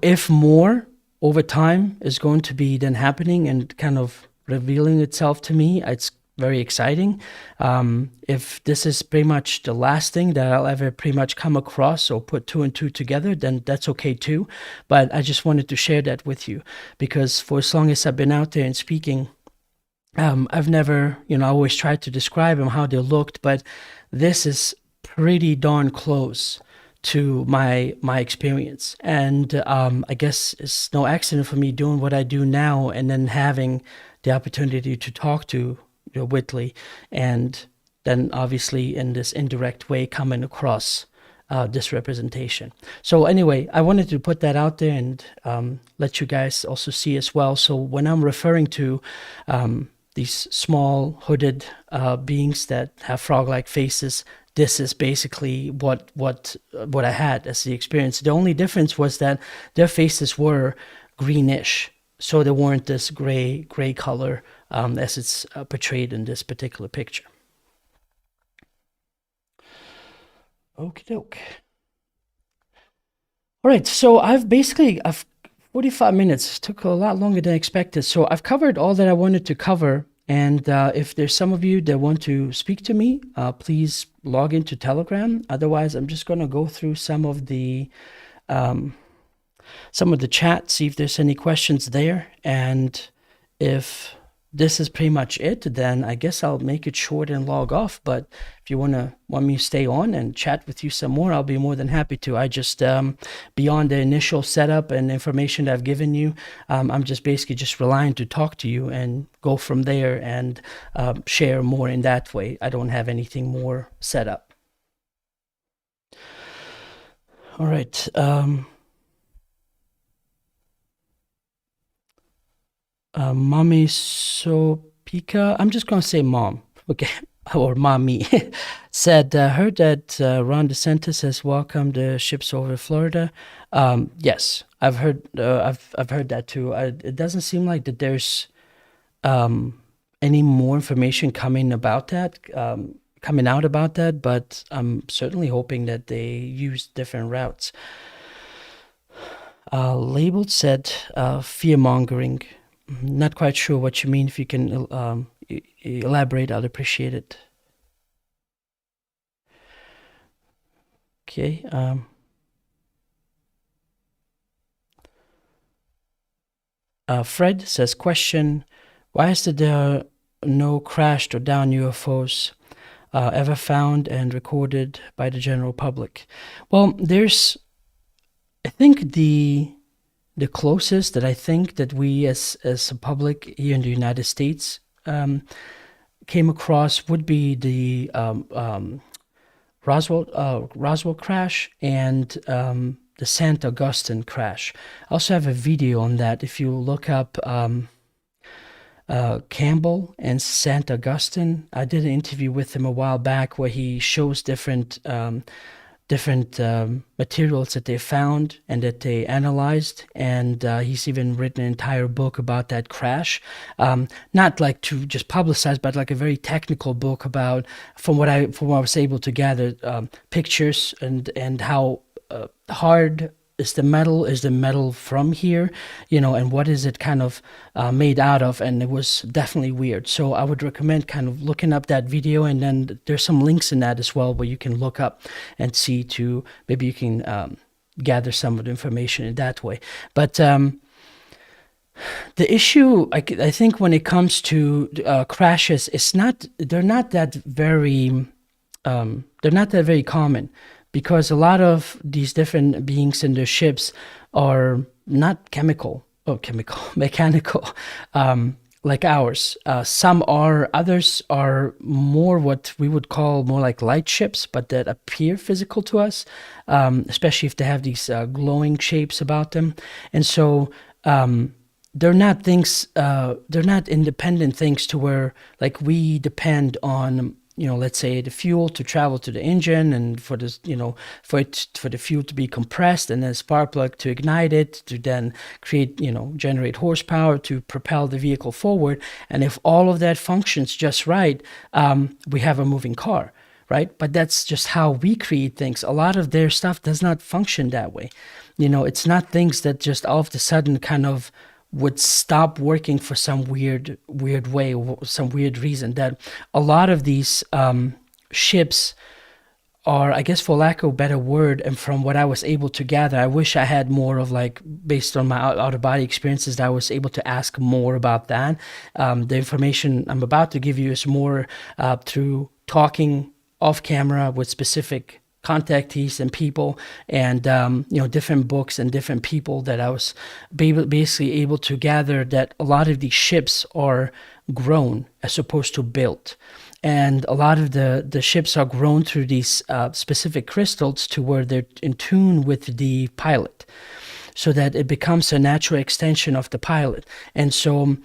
if more over time is going to be then happening and kind of revealing itself to me, it's very exciting. If this is pretty much the last thing that I'll ever pretty much come across or put two and two together, then that's okay too. But I just wanted to share that with you, because for as long as I've been out there and speaking, I've never, I always tried to describe them how they looked, but this is pretty darn close to my experience. And I guess it's no accident for me doing what I do now, and then having the opportunity to talk to Whitley, and then obviously in this indirect way coming across this representation. So anyway, I wanted to put that out there and let you guys also see as well. So when I'm referring to these small hooded beings that have frog-like faces, this is basically what I had as the experience. The only difference was that their faces were greenish, so they weren't this gray color as it's portrayed in this particular picture. Okie doke. All right, so I've 45 minutes. Took a lot longer than expected. So I've covered all that I wanted to cover. And if there's some of you that want to speak to me, please log into Telegram. Otherwise, I'm just going to go through some of the chat, see if there's any questions there. And if this is pretty much it, then I guess I'll make it short and log off. But if you want me to stay on and chat with you some more, I'll be more than happy to. I just, beyond the initial setup and information that I've given you, I'm just basically just relying to talk to you and go from there and share more in that way. I don't have anything more set up. All right. Mommy Sopika, I'm just gonna say mom, okay, or mommy, said, heard that Ron DeSantis has welcomed the ships over Florida. Yes, I've heard that too. It doesn't seem like that there's any more information coming out about that, but I'm certainly hoping that they use different routes. Labeled said fear mongering. Not quite sure what you mean. If you can elaborate, I'd appreciate it. Okay. Fred says, question, why is there no crashed or down UFOs ever found and recorded by the general public? Well, I think the closest that I think that we as a public here in the United States came across would be the Roswell crash and the St. Augustine crash. I also have a video on that. If you look up Campbell and St. Augustine, I did an interview with him a while back where he shows different materials that they found and that they analyzed, and he's even written an entire book about that crash. Not like to just publicize, but like a very technical book about, from what I was able to gather, pictures and how hard is the metal from here, and what is it kind of made out of, and it was definitely weird. So I would recommend kind of looking up that video, and then there's some links in that as well where you can look up and see to maybe you can gather some of the information in that way. But the issue, I think, when it comes to crashes, they're not that very common, because a lot of these different beings in their ships are not mechanical, like ours. Some are, others are more what we would call more like light ships, but that appear physical to us, especially if they have these glowing shapes about them. And so they're not independent things to where like we depend on, let's say the fuel to travel to the engine, and for this, for the fuel to be compressed, and then spark plug to ignite it, to then create, generate horsepower to propel the vehicle forward. And if all of that functions just right, we have a moving car, right? But that's just how we create things. A lot of their stuff does not function that way. It's not things that just all of a sudden kind of would stop working for some weird way, some weird reason. That a lot of these ships are, I guess, for lack of a better word, and from what I was able to gather, I wish I had more of, like, based on my out-of-body experiences, that I was able to ask more about that. The information I'm about to give you is more through talking off camera with specific contactees and people, and different books and different people that I was basically able to gather, that a lot of these ships are grown as opposed to built. And a lot of the ships are grown through these specific crystals to where they're in tune with the pilot, so that it becomes a natural extension of the pilot. And so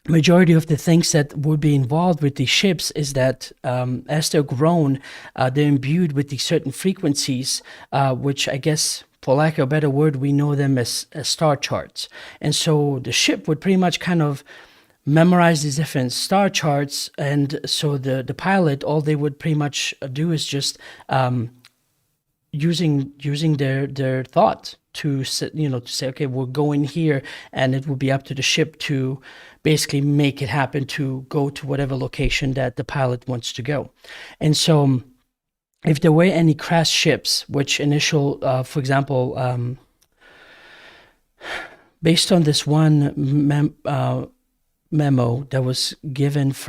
majority of the things that would be involved with these ships is that as they're grown, they're imbued with these certain frequencies, which, I guess, for lack of a better word, we know them as star charts. And so the ship would pretty much kind of memorize these different star charts, and so the pilot, all they would pretty much do is just using their thought to say, okay, we're going here, and it will be up to the ship to basically make it happen to go to whatever location that the pilot wants to go. And so if there were any crashed ships, which for example, based on this one memo that was given by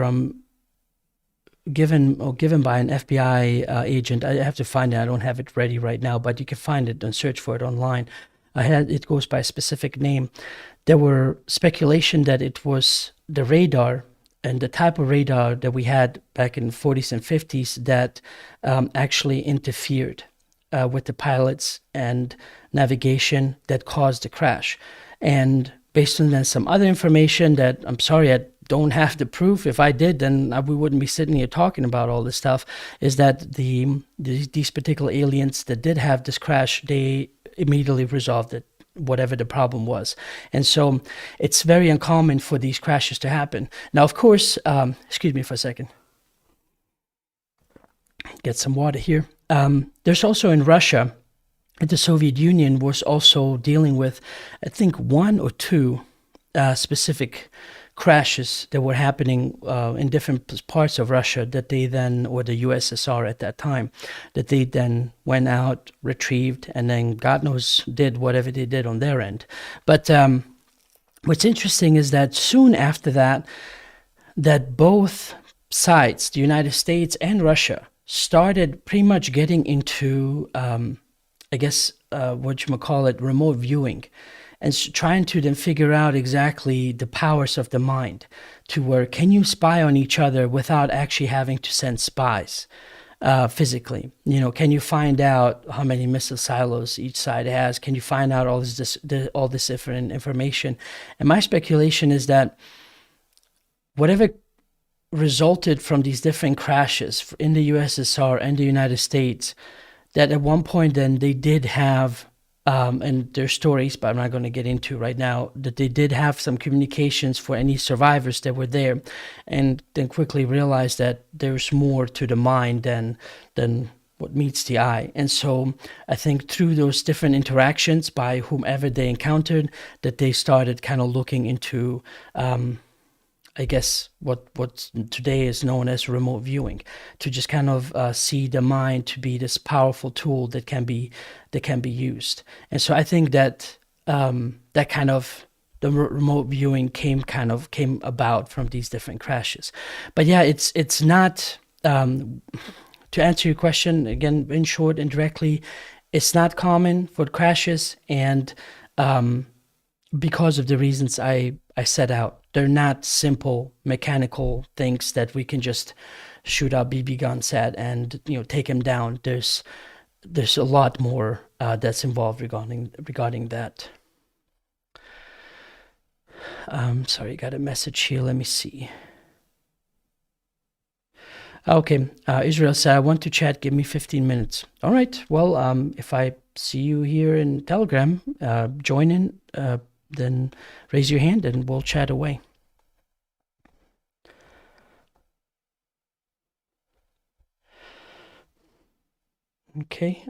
an FBI agent. I have to find it. I don't have it ready right now, but you can find it and search for it online. It goes by a specific name. There were speculation that it was the radar and the type of radar that we had back in the 40s and 50s that actually interfered with the pilots and navigation, that caused the crash. And based on then some other information that I'm sorry I don't have the proof. If I did, then we wouldn't be sitting here talking about all this stuff. Is that these particular aliens that did have this crash, they immediately resolved it, whatever the problem was. And so it's very uncommon for these crashes to happen. Now, of course, excuse me for a second. Get some water here. There's also in Russia, the Soviet Union was also dealing with, I think, one or two specific crashes that were happening in different parts of Russia that they then, or the USSR at that time, that they then went out, retrieved, and then God knows did whatever they did on their end. But what's interesting is that soon after that, that both sides, the United States and Russia, started pretty much getting into, I guess, what you might call it, remote viewing, and trying to then figure out exactly the powers of the mind, to where can you spy on each other without actually having to send spies physically? You know, can you find out how many missile silos each side has? Can you find out all this different information? And my speculation is that whatever resulted from these different crashes in the USSR and the United States, that at one point then they did have, and there's stories, but I'm not going to get into right now, that they did have some communications for any survivors that were there, and then quickly realized that there's more to the mind than what meets the eye. And so I think through those different interactions by whomever they encountered, that they started kind of looking into I guess what today is known as remote viewing, to just kind of see the mind to be this powerful tool that can be used. And so I think that that kind of the remote viewing came about from these different crashes. But yeah, it's not to answer your question again in short and directly, it's not common for crashes, and because of the reasons I set out. They're not simple mechanical things that we can just shoot our BB guns at and take them down. There's a lot more that's involved regarding that. Sorry, got a message here. Let me see. Okay, Israel said, I want to chat. Give me 15 minutes. All right. Well, if I see you here in Telegram, join in. Then raise your hand and we'll chat away. Okay.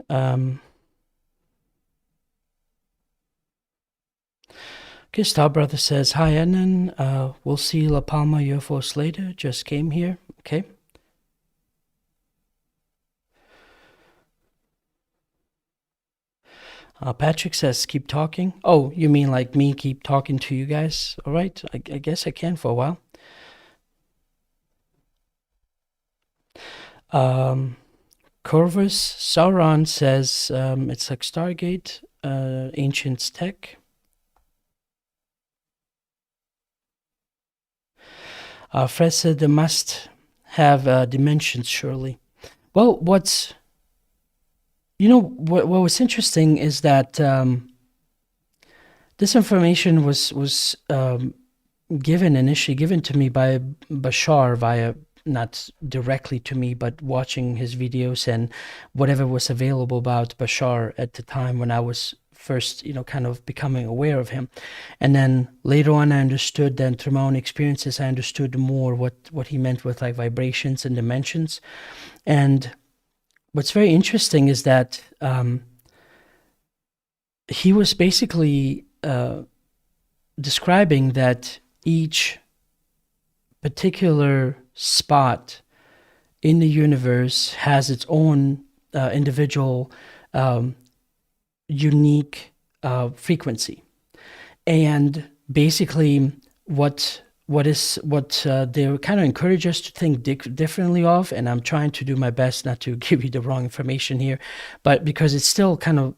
Okay, Star Brother says, hi, Adnan. We'll see La Palma UFOs later. Just came here. Okay. Patrick says, keep talking. Oh, you mean like me keep talking to you guys? All right. I guess I can for a while. Corvus Sauron says, it's like Stargate, Ancients Tech. Fred said they must have dimensions, surely. Well, what was interesting is that this information was initially given to me by Bashar via, not directly to me, but watching his videos and whatever was available about Bashar at the time when I was first, kind of becoming aware of him. And then later on, I understood then through my own experiences, I understood more what he meant with like vibrations and dimensions. And what's very interesting is that he was basically describing that each particular spot in the universe has its own individual unique frequency, and basically what they kind of encourage us to think differently of, and I'm trying to do my best not to give you the wrong information here, but because it still kind of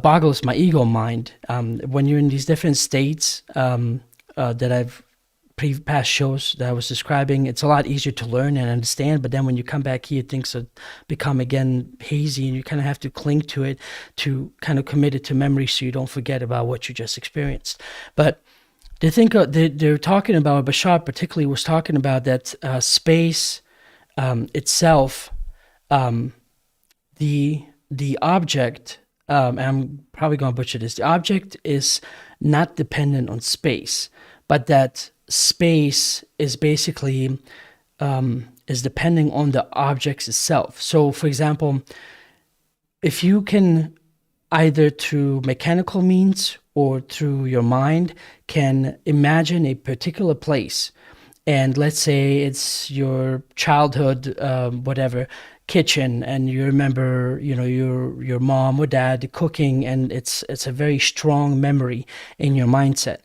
boggles my ego mind when you're in these different states that I've past shows that I was describing, it's a lot easier to learn and understand. But then when you come back here, things become again hazy, and you kind of have to cling to it to kind of commit it to memory so you don't forget about what you just experienced. But they're talking about, Bashar particularly was talking about that space itself, the object, and I'm probably going to butcher this, the object is not dependent on space, but that space is basically is depending on the objects itself. So, for example, if you can either through mechanical means or through your mind can imagine a particular place, and let's say it's your childhood whatever kitchen, and you remember your mom or dad cooking, and it's a very strong memory in your mindset.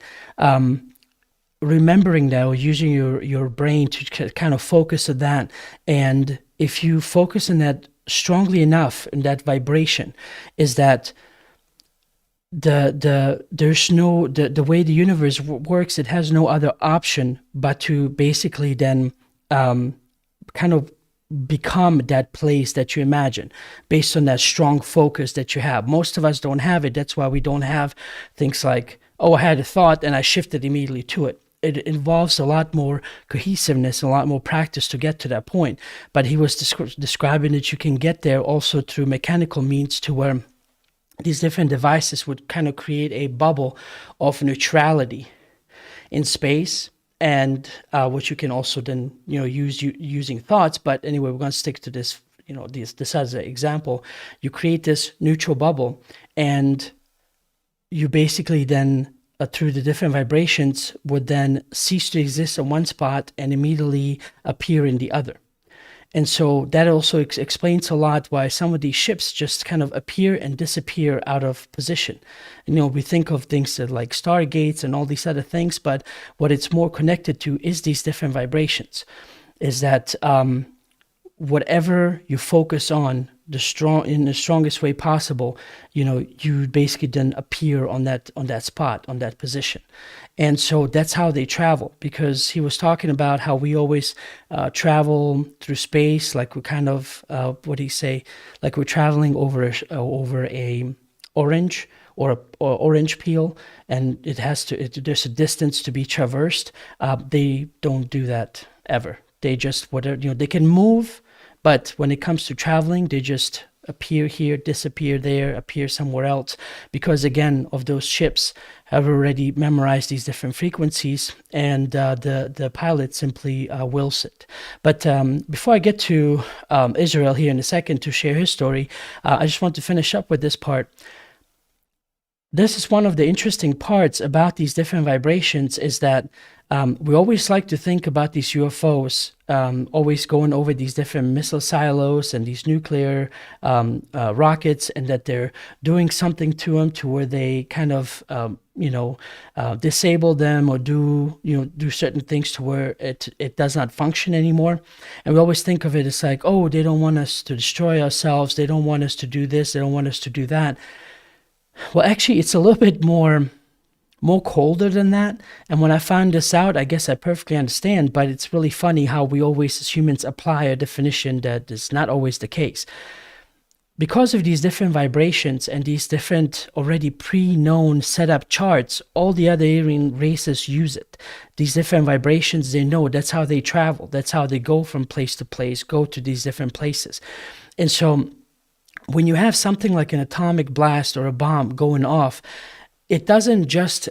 Remembering that, or using your brain to kind of focus on that, and if you focus on that strongly enough in that vibration, is that there's no the way the universe works, it has no other option but to basically then kind of become that place that you imagine based on that strong focus that you have. Most of us don't have it. That's why we don't have things like, oh, I had a thought and I shifted immediately to it. It involves a lot more cohesiveness, a lot more practice to get to that point. But he was describing that you can get there also through mechanical means, to where these different devices would kind of create a bubble of neutrality in space, and which you can also then use using thoughts. But anyway, we're going to stick to this this as an example. You create this neutral bubble, and you basically then through the different vibrations would then cease to exist in one spot and immediately appear in the other. And so that also explains a lot why some of these ships just kind of appear and disappear out of position. We think of things that like stargates and all these other things, but what it's more connected to is these different vibrations. Is that whatever you focus on in the strongest way possible, you basically then appear on that spot, on that position. And so that's how they travel, because he was talking about how we always travel through space, like we're kind of, what do you say, like we're traveling over a orange or orange peel, and there's a distance to be traversed. They don't do that ever. They just, they can move, but when it comes to traveling, they just appear here, disappear there, appear somewhere else, because again, of those ships have already memorized these different frequencies, and the pilot simply wills it. But before I get to Israel here in a second to share his story, I just want to finish up with this part. This is one of the interesting parts about these different vibrations, is that we always like to think about these UFOs, always going over these different missile silos and these nuclear rockets, and that they're doing something to them to where they kind of, disable them, or do certain things to where it does not function anymore. And we always think of it as like, oh, they don't want us to destroy ourselves. They don't want us to do this. They don't want us to do that. Well, actually, it's a little bit more colder than that. And when I found this out, I guess I perfectly understand, but it's really funny how we always as humans apply a definition that is not always the case. Because of these different vibrations and these different already pre-known setup charts, all the other alien races use it. These different vibrations, they know that's how they travel. That's how they go from place to place, go to these different places. And so when you have something like an atomic blast or a bomb going off, it doesn't just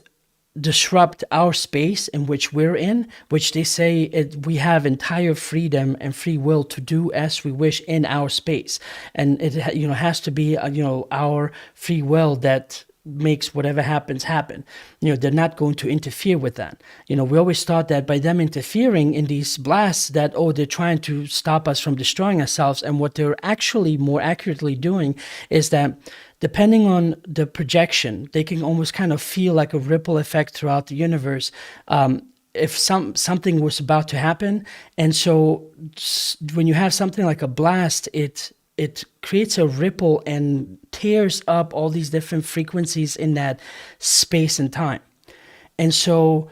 disrupt our space in which we're in, which they say we have entire freedom and free will to do as we wish in our space. And it has to be our free will that makes whatever happens happen. They're not going to interfere with that. We always thought that by them interfering in these blasts that, they're trying to stop us from destroying ourselves. And what they're actually more accurately doing is that depending on the projection, they can almost kind of feel like a ripple effect throughout the universe. If something was about to happen. And so when you have something like a blast, it creates a ripple and tears up all these different frequencies in that space and time. And so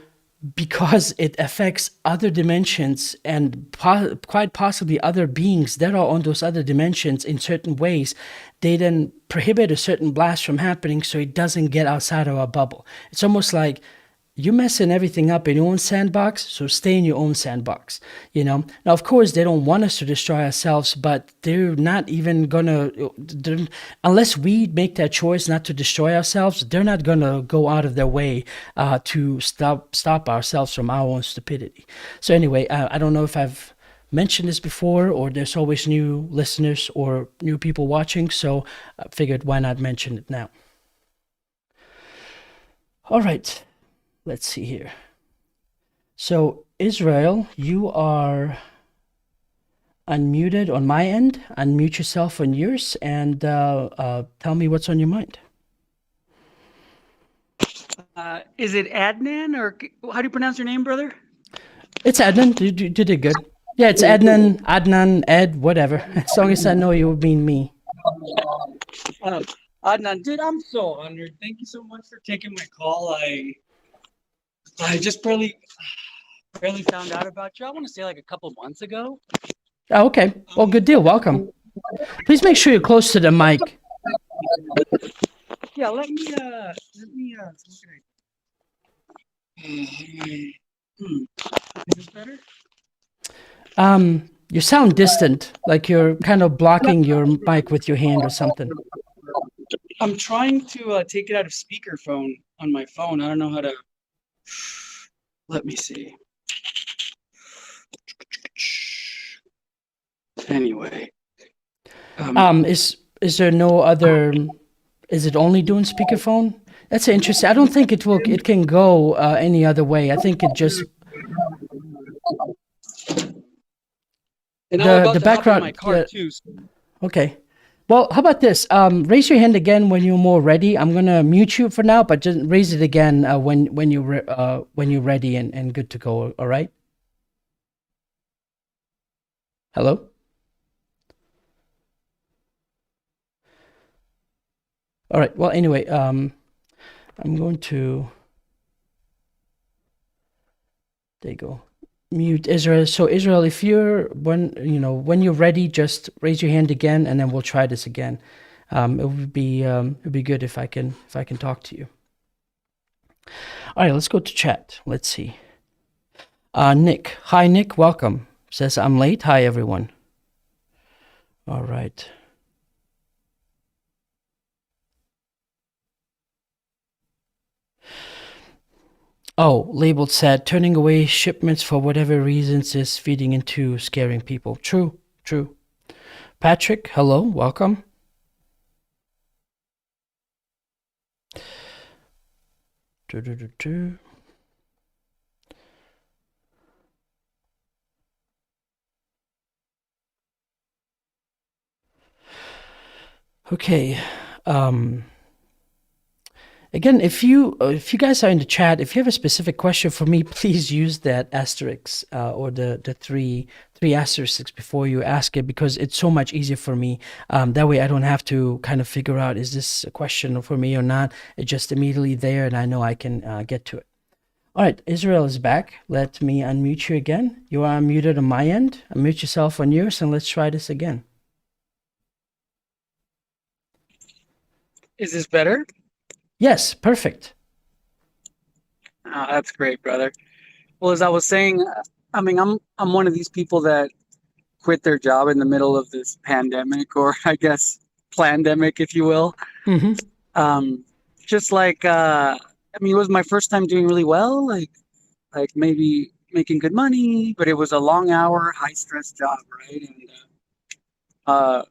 because it affects other dimensions and quite possibly other beings that are on those other dimensions in certain ways, they then prohibit a certain blast from happening so it doesn't get outside of our bubble. It's almost like you're messing everything up in your own sandbox, so stay in your own sandbox. Now, of course, they don't want us to destroy ourselves, but they're not even gonna, unless we make that choice not to destroy ourselves, they're not gonna go out of their way to stop ourselves from our own stupidity. So anyway, I don't know if I've mentioned this before, or there's always new listeners or new people watching, so I figured why not mention it now. All right. Let's see here. So, Israel, you are unmuted on my end. Unmute yourself on yours and tell me what's on your mind. Is it Adnan, or how do you pronounce your name, brother? It's Adnan. You did it good. Yeah, it's Adnan, Ed, whatever. As long as I know you mean me. Adnan, dude, I'm so honored. Thank you so much for taking my call. I just barely found out about you. I want to say like a couple months ago. Oh, okay. Well, good deal. Welcome. Please make sure you're close to the mic. Yeah, let me Is this better? You sound distant, like you're kind of blocking your mic with your hand or something. I'm trying to take it out of speakerphone on my phone. I don't know how to. Let me see. Anyway. Is there no other? Is it only doing speakerphone? That's interesting. I don't think it can go any other way. I think it just the background. My car too. Okay. Well, how about this? Raise your hand again when you're more ready. I'm gonna mute you for now, but just raise it again when you're ready and good to go. All right. Hello. All right. Well, anyway, I'm going to. There you go. Mute Israel. So Israel, if when you're ready, just raise your hand again, and then we'll try this again. It would be good if I can talk to you. All right, let's go to chat. Let's see. Nick. Hi, Nick. Welcome. Says I'm late. Hi, everyone. All right. Oh, labeled sad. Turning away shipments for whatever reasons is feeding into scaring people. True. Patrick, hello. Welcome. Okay. Again, if you guys are in the chat, if you have a specific question for me, please use that asterisk or the three asterisks before you ask it, because it's so much easier for me. That way I don't have to kind of figure out, is this a question for me or not? It's just immediately there and I know I can get to it. All right, Israel is back. Let me unmute you again. You are unmuted on my end. Unmute yourself on yours and let's try this again. Is this better? Yes, perfect. That's great, brother. Well, as I was saying, I mean, I'm one of these people that quit their job in the middle of this pandemic, or I guess plandemic, if you will. Mm-hmm. Just like, I mean, it was my first time doing really well, like maybe making good money, but it was a long hour, high stress job, right?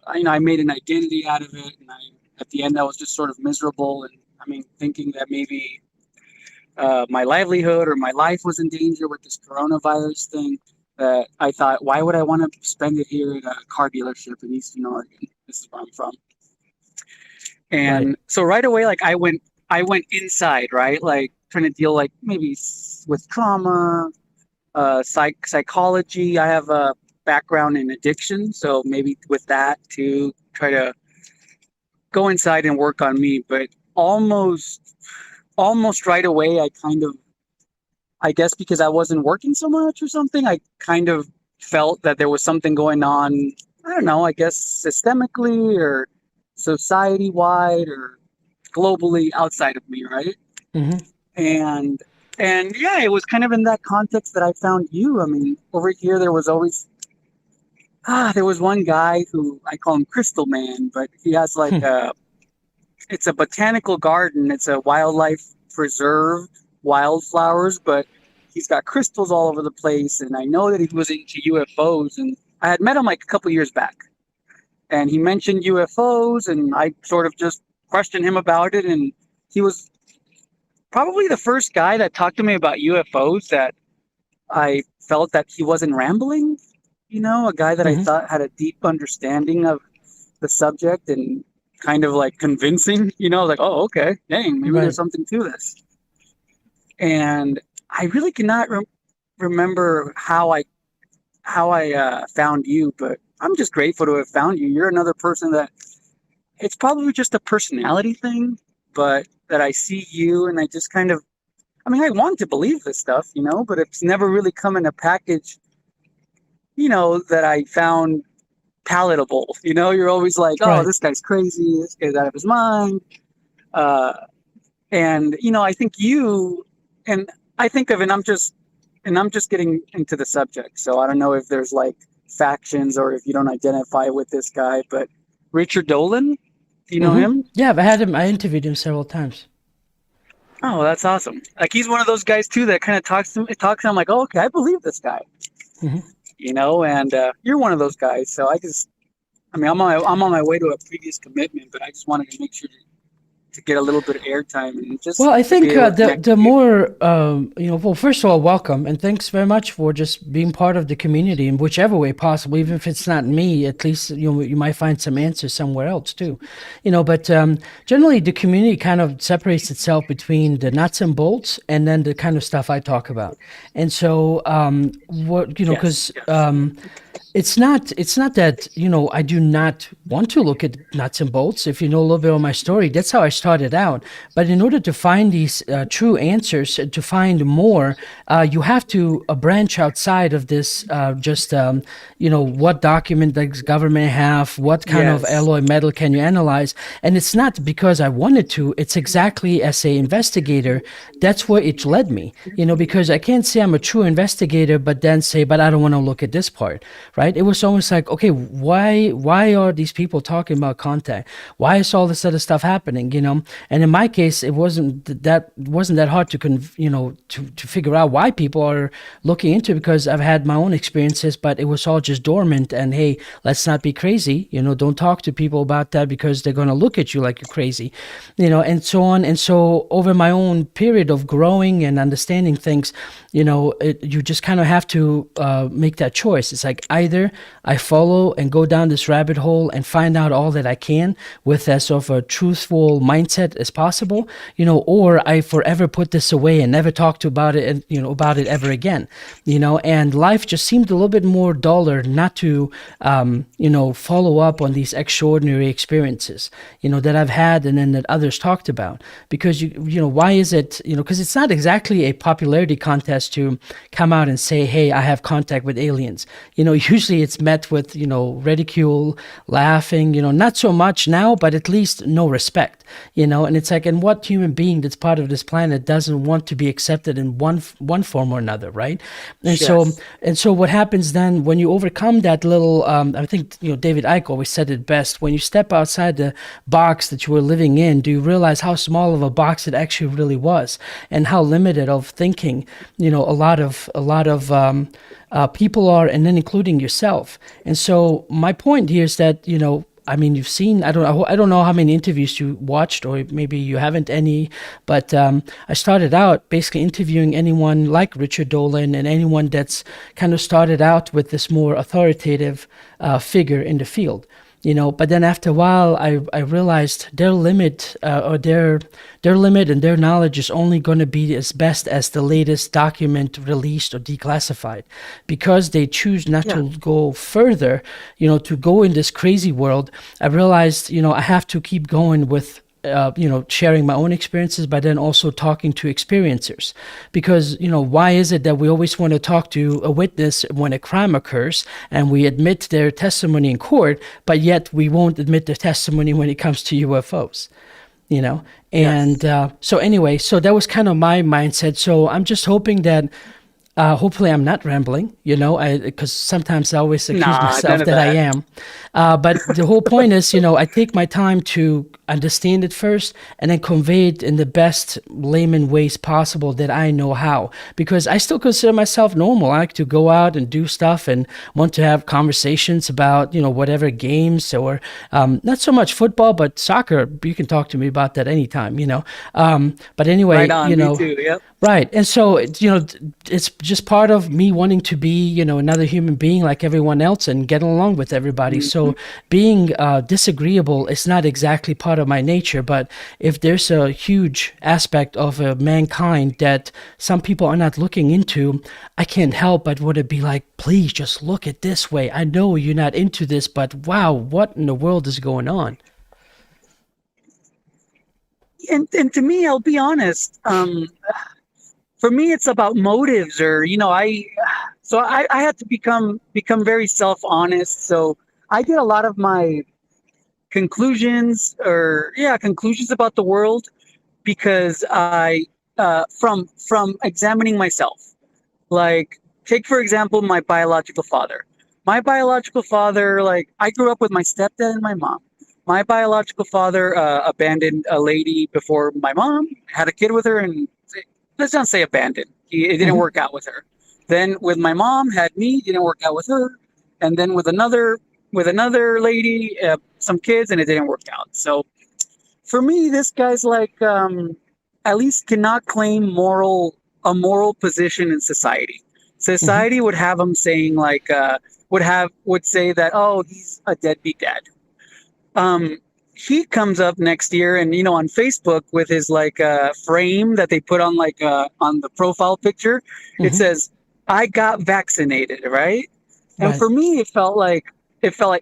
And I made an identity out of it, and at the end I was just sort of miserable, and I mean, thinking that maybe my livelihood or my life was in danger with this coronavirus thing. That I thought, why would I want to spend it here at a car dealership in Eastern Oregon? This is where I'm from. And Right. so right away, like I went inside, right? Like trying to deal like maybe with trauma, psychology. I have a background in addiction, so maybe with that to try to go inside and work on me. But almost right away, I guess because I wasn't working so much or something, I kind of felt that there was something going on. I don't know, I guess systemically or society wide or globally outside of me, right? Hmm. And and yeah, it was kind of in that context that I found you. I mean, over here there was always there was one guy who I call him Crystal Man, but he has like it's a botanical garden, it's a wildlife preserve, wildflowers, but he's got crystals all over the place. And I know that he was into UFOs, and I had met him like a couple years back, and he mentioned UFOs, and I sort of just questioned him about it, and he was probably the first guy that talked to me about UFOs that I felt that he wasn't rambling, a guy that I Hmm. thought had a deep understanding of the subject and kind of like convincing, like, oh, okay, dang, maybe there's Right. something to this. And I really cannot remember how I found you, but I'm just grateful to have found you. You're another person that it's probably just a personality thing, but that I see you and I just kind of, I mean, I want to believe this stuff, but it's never really come in a package, that I found palatable. You're always like, oh, Right. this guy's crazy, this guy's out of his mind. Uh, and I think you, and I think of, and I'm just getting into the subject, so I don't know if there's like factions or if you don't identify with this guy, but Richard Dolan, do you know Hmm. him? Yeah, I had him. I interviewed him several times. Oh, that's awesome. Like he's one of those guys too that kind of talks. I'm like, oh, okay, I believe this guy, Hmm. and you're one of those guys. So I mean, I'm on my way to a previous commitment, but I just wanted to make sure to get a little bit of airtime and Well, just I to be think able to the connect with the you. more well, first of all, welcome and thanks very much for just being part of the community in whichever way possible. Even if it's not me, at least you might find some answers somewhere else too, But generally, the community kind of separates itself between the nuts and bolts and then the kind of stuff I talk about. And so, what Yes, because yes, it's not that I do not want to look at nuts and bolts. If you know a little bit of my story, that's how I started out. But in order to find these true answers, to find more, you have to branch outside of this. Just what document does government have? What kind of yes, alloy metal can you analyze? And it's not because I wanted to. It's exactly as a investigator. That's where it led me. Because I can't say I'm a true investigator, but then say, but I don't want to look at this part, right? It was almost like, okay, why are these people talking about contact? Why is all this other stuff happening? And in my case, it wasn't that hard to figure out why people are looking into it, because I've had my own experiences, but it was all just dormant. And hey, let's not be crazy. Don't talk to people about that because they're gonna look at you like you're crazy, and so on. And so over my own period of growing and understanding things, you just kind of have to make that choice. It's like either I follow and go down this rabbit hole and find out all that I can with as sort of a truthful mindset as possible, or I forever put this away and never talk to about it, and about it ever again, And life just seemed a little bit more duller not to, follow up on these extraordinary experiences, that I've had and then that others talked about. Because why is it, because it's not exactly a popularity contest to come out and say, hey, I have contact with aliens. Usually it's met with, ridicule, laughing, not so much now, but at least no respect, and it's like, and what human being that's part of this planet doesn't want to be accepted in one form or another, right? And so, yes. and so what happens then when you overcome that little, I think, David Icke always said it best, when you step outside the box that you were living in, do you realize how small of a box it actually really was, and how limited of thinking, a lot of people are, and then including yourself. And so my point here is that, I mean, you've seen, I don't know how many interviews you watched, or maybe you haven't any, but I started out basically interviewing anyone like Richard Dolan and anyone that's kind of started out with this more authoritative figure in the field. But then after a while, I realized their limit, or their limit and their knowledge is only going to be as best as the latest document released or declassified, because they choose not Yeah. to go further, to go in this crazy world. I realized, I have to keep going with sharing my own experiences, but then also talking to experiencers. Because, why is it that we always want to talk to a witness when a crime occurs and we admit their testimony in court, but yet we won't admit their testimony when it comes to UFOs? And so anyway, so that was kind of my mindset. So I'm just hoping that hopefully I'm not rambling, because sometimes I always accuse myself that I am. But the whole point is, I take my time to understand it first and then convey it in the best layman ways possible that I know how. Because I still consider myself normal. I like to go out and do stuff and want to have conversations about, whatever games or not so much football, but soccer. You can talk to me about that anytime, But anyway, Right on, me too, yep. Right. And so, it's just part of me wanting to be, another human being like everyone else and get along with everybody. So being disagreeable is not exactly part of my nature, but if there's a huge aspect of mankind that some people are not looking into, I can't help but want to be like, please just look at this way. I know you're not into this, but wow, what in the world is going on? And to me, I'll be honest, for me, it's about motives, or I had to become very self-honest. So I get a lot of my conclusions about the world because I from examining myself. Like, take for example my biological father. My biological father, like, I grew up with my stepdad and my mom. My biological father abandoned a lady before my mom had a kid with her, and let's not say abandoned. It didn't work out with her. Then with my mom, had me, didn't work out with her, and then with another lady, some kids, and it didn't work out. So for me, this guy's like at least cannot claim a moral position in society. Society would have him saying like would say that, oh, he's a deadbeat dad. He comes up next year and, on Facebook with his like frame that they put on like on the profile picture, it says, I got vaccinated, right? And for me, it felt like,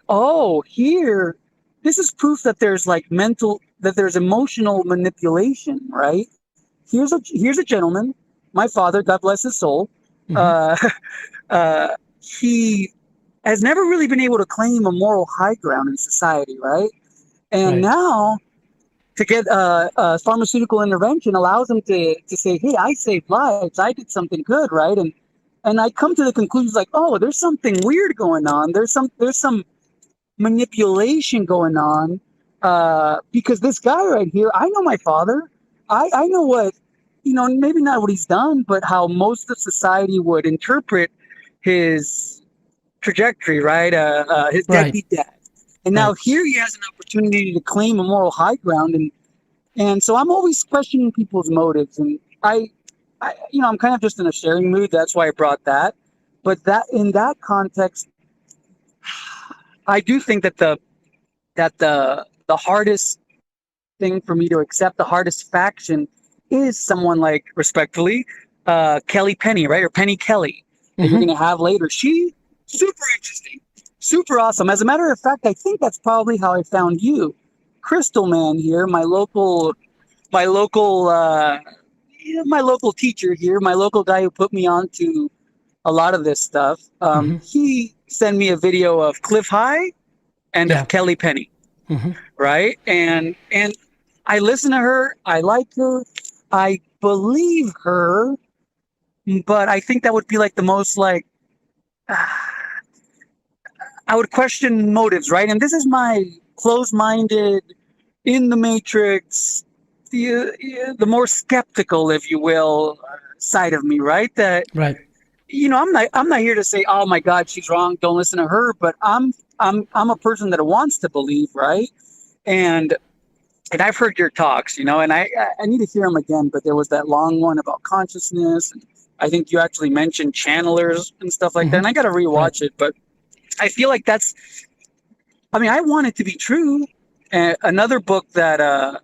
oh, here, this is proof that there's like there's emotional manipulation, right? Here's a gentleman, my father, God bless his soul. He has never really been able to claim a moral high ground in society, right? And now to get pharmaceutical intervention allows him to say, hey, I saved lives. I did something good, right? And I come to the conclusion like, oh, there's something weird going on. There's some manipulation going on because this guy right here, I know my father. I know what, maybe not what he's done, but how most of society would interpret his trajectory, right? His deadbeat dad. And now here he has an opportunity to claim a moral high ground, and so I'm always questioning people's motives, and I'm kind of just in a sharing mood. That's why I brought that. But that in that context, I do think that the hardest thing for me to accept, the hardest faction, is someone like, respectfully, Kelly Penny, right, or Penny Kelly, that you're going to have later. She super interesting. Super awesome. As a matter of fact, I think that's probably how I found you, Crystal Man here, my local teacher here, my local guy who put me on to a lot of this stuff. He sent me a video of Cliff High and of Kelly Penny, right? And I listen to her. I like her. I believe her, but I think that would be like the most like. I would question motives, right? And this is my closed-minded, in the matrix, the more skeptical, if you will, side of me, right? That I'm not here to say, oh my God, she's wrong, don't listen to her. But I'm a person that wants to believe, right? And I've heard your talks, and I need to hear them again. But there was that long one about consciousness, and I think you actually mentioned channelers and stuff like that. And I got to rewatch it, but I feel like I want it to be true. Another book that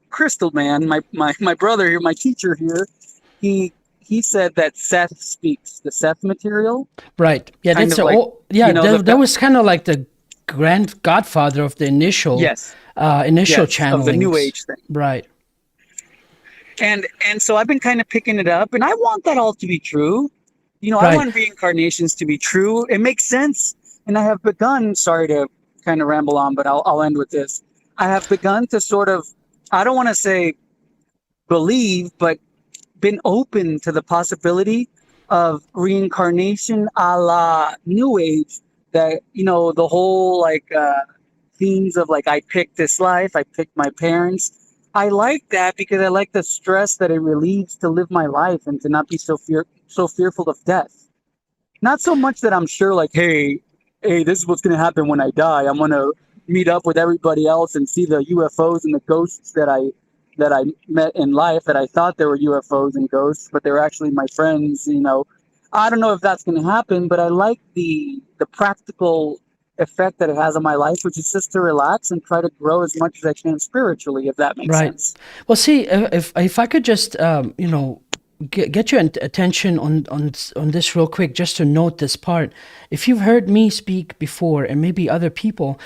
Crystal Man, my brother here, my teacher here, he said that Seth speaks, the Seth material. Right. Yeah, that's that was kind of like the godfather of the Yes, initial yes, of the New channelings. Age thing. Right. And so I've been kind of picking it up, and I want that all to be true. I Right. want reincarnations to be true. It makes sense, and I have begun. Sorry to kind of ramble on, but I'll end with this. I have begun to sort of, I don't want to say believe, but been open to the possibility of reincarnation a la New Age. That the whole themes of like I picked this life, I picked my parents. I like that because I like the stress that it relieves to live my life and to not be so fearful of death. Not so much that I'm sure like, hey, this is what's gonna happen when I die. I'm gonna meet up with everybody else and see the UFOs and the ghosts that I met in life that I thought they were UFOs and ghosts, but they were actually my friends. I don't know if that's gonna happen, but I like the practical effect that it has on my life, which is just to relax and try to grow as much as I can spiritually, if that makes Right. sense. Well, see, if I could just get your attention on this real quick, just to note this part. If you've heard me speak before, and maybe other people,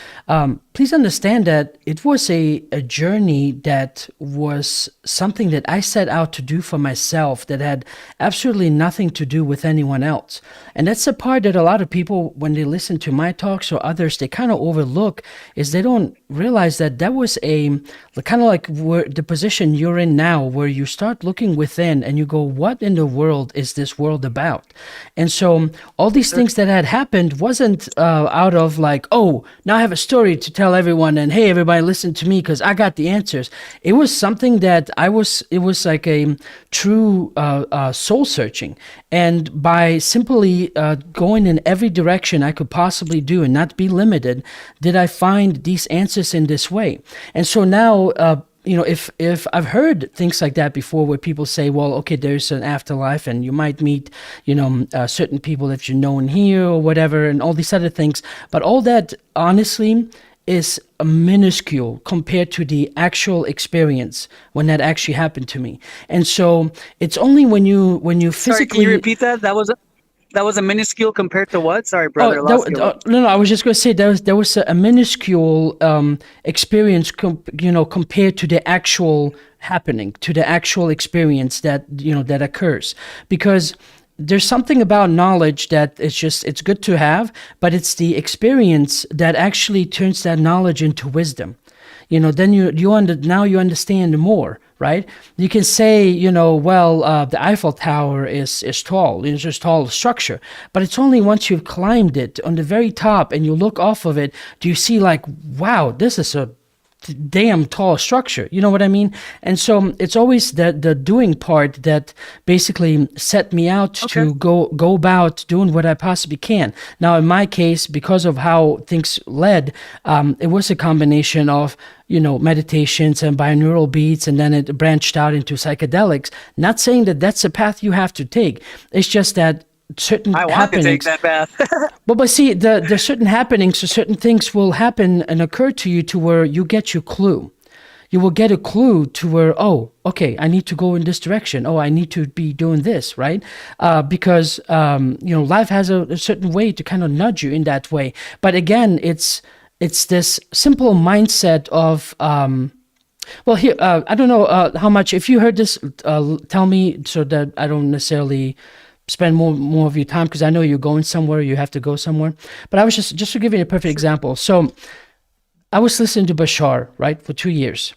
please understand that it was a journey that was something that I set out to do for myself, that had absolutely nothing to do with anyone else. And that's the part that a lot of people, when they listen to my talks or others, they kind of overlook, is they don't realize that was a kind of like where the position you're in now, where you start looking within and you go, what in the world is this world about? And so all these things that had happened wasn't out of like, oh, now I have a story to tell everyone, and hey, everybody listen to me because I got the answers. It was something that it was like a true soul searching. And by simply going in every direction I could possibly do and not be limited, did I find these answers in this way. And so now, if I've heard things like that before, where people say, well, okay, there's an afterlife and you might meet, certain people that you know in here or whatever, and all these other things. But all that, honestly, is minuscule compared to the actual experience when that actually happened to me. And so it's only when you Sorry, can physically. you repeat that? That was a minuscule compared to what? Sorry, Oh, brother, I lost you. no, no. I was just going to say there was a minuscule experience, compared to the actual happening, to the actual experience that occurs, because there's something about knowledge that it's good to have, but it's the experience that actually turns that knowledge into wisdom. Then now you understand more, right? You can say, the Eiffel Tower is tall. It's just tall structure, but it's only once you've climbed it on the very top and you look off of it, do you see like, wow, this is a damn tall structure. You know what I mean? And so it's always the doing part that basically set me out to go about doing what I possibly can. Now, in my case, because of how things led, it was a combination of meditations and binaural beats, and then it branched out into psychedelics. Not saying that that's a path you have to take. It's just that certain I want happenings. to take that path. But see, the certain happenings or certain things will happen and occur to you to where you get your clue. You will get a clue to where, oh, okay, I need to go in this direction. Oh, I need to be doing this, right? Because life has a certain way to kind of nudge you in that way. But again, it's this simple mindset of. Well, here, I don't know how much. If you heard this, tell me so that I don't necessarily spend more of your time, because I know you're going somewhere, you have to go somewhere. But I was just to give you a perfect example. So I was listening to Bashar, right, for 2 years.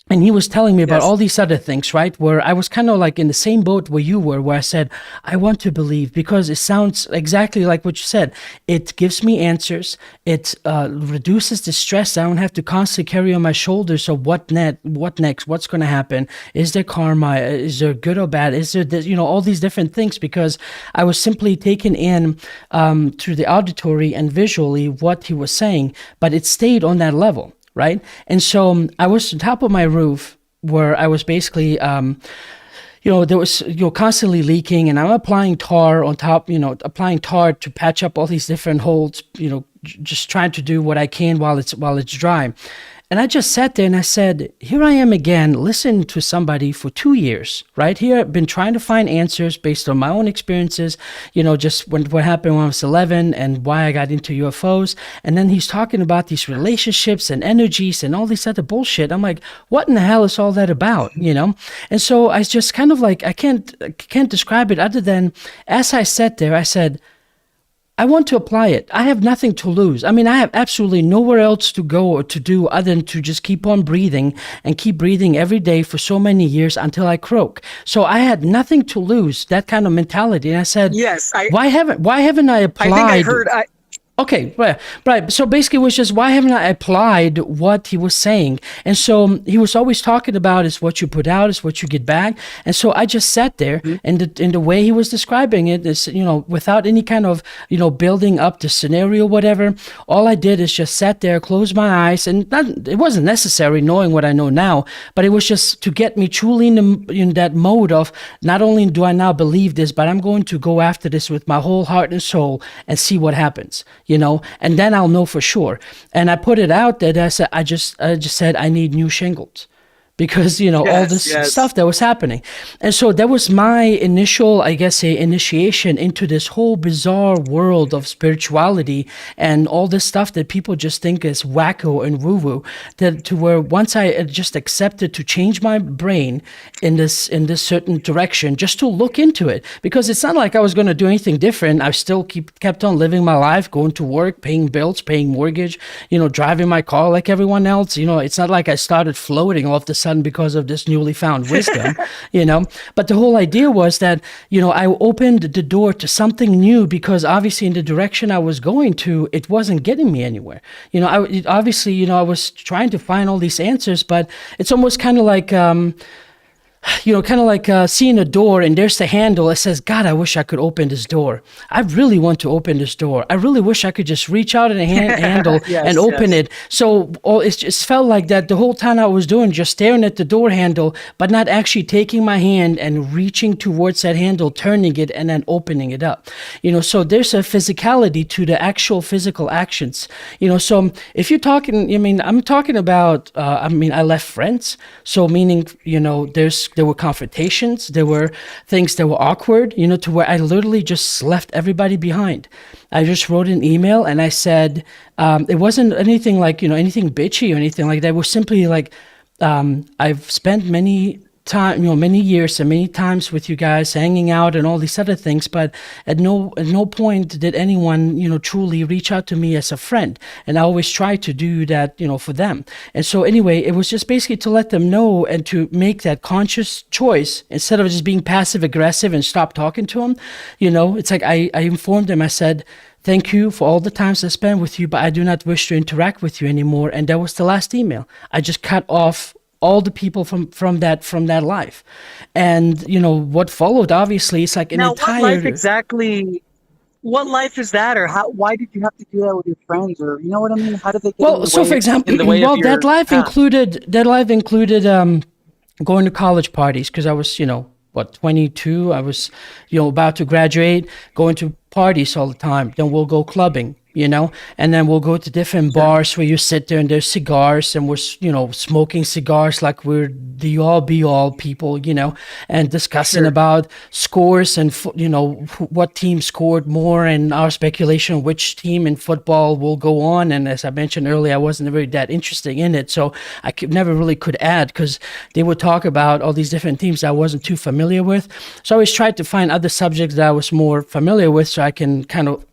And he was telling me about all these other things, right? Where I was kind of like in the same boat where you were, where I said, I want to believe, because it sounds exactly like what you said. It gives me answers. It reduces the stress. I don't have to constantly carry on my shoulders. So what next? What's going to happen? Is there karma? Is there good or bad? Is there this, all these different things? Because I was simply taken in through the auditory and visually what he was saying, but it stayed on that level. Right. And so I was on top of my roof, where I was basically, there was, constantly leaking, and I'm applying tar on top, applying tar to patch up all these different holes, just trying to do what I can while it's dry. And I just sat there and I said, here I am again, listening to somebody for 2 years, right? Here I've been trying to find answers based on my own experiences, just what happened when I was 11 and why I got into UFOs. And then he's talking about these relationships and energies and all this other bullshit. I'm like, what in the hell is all that about, And so I just kind of like, I can't describe it other than as I sat there, I said, I want to apply it. I have nothing to lose. I mean, I have absolutely nowhere else to go or to do other than to just keep on breathing and keep breathing every day for so many years until I croak. So I had nothing to lose, that kind of mentality. And I said, Yes, why haven't I applied? I think I heard. Okay, right. So basically, it was just, why haven't I applied what he was saying? And so he was always talking about is what you put out is what you get back. And so I just sat there, and in the way he was describing it is, without any kind of, building up the scenario, whatever. All I did is just sat there, closed my eyes, and it wasn't necessary knowing what I know now, but it was just to get me truly in that mode of not only do I now believe this, but I'm going to go after this with my whole heart and soul and see what happens. And then I'll know for sure. And I put it out there that I just said I need new shingles because, all this stuff that was happening. And so that was my initial, I guess, initiation into this whole bizarre world of spirituality and all this stuff that people just think is wacko and woo-woo, that to where once I just accepted to change my brain in this certain direction, just to look into it, because it's not like I was going to do anything different. I still kept on living my life, going to work, paying bills, paying mortgage, driving my car like everyone else. It's not like I started floating off the sudden because of this newly found wisdom, But the whole idea was that, I opened the door to something new because obviously in the direction I was going to, it wasn't getting me anywhere. I was trying to find all these answers, but it's almost kind of like, seeing a door and there's the handle. It says, God, I wish I could open this door. I really want to open this door. I really wish I could just reach out in a handle and open it. So it just felt like that the whole time I was doing, just staring at the door handle, but not actually taking my hand and reaching towards that handle, turning it and then opening it up. So there's a physicality to the actual physical actions. So if you're talking, I'm talking about, I left friends. So meaning, there were confrontations, there were things that were awkward, to where I literally just left everybody behind. I just wrote an email and I said, it wasn't anything like, anything bitchy or anything like that. It was simply like, I've spent many years and many times with you guys hanging out and all these other things, but at no point did anyone, truly reach out to me as a friend. And I always try to do that, for them. And so anyway, it was just basically to let them know and to make that conscious choice instead of just being passive aggressive and stop talking to them. It's like I informed them. I said, thank you for all the times I spent with you, but I do not wish to interact with you anymore. And that was the last email. I just cut off all the people from that life. And what followed, obviously, it's like an entire... What life exactly, what life is that, or why did you have to do that with your friends, or you know what I mean? How did they get in the so way, for example, in the way of your that life path? included going to college parties, because I was 22. I was about to graduate, going to parties all the time. Then we'll go clubbing, and then we'll go to different bars where you sit there and there's cigars and we're, smoking cigars like we're the all be all people, and discussing about scores and, what team scored more and our speculation of which team in football will go on. And as I mentioned earlier, I wasn't really that interested in it. So I never really could add because they would talk about all these different teams that I wasn't too familiar with. So I always tried to find other subjects that I was more familiar with so I can kind of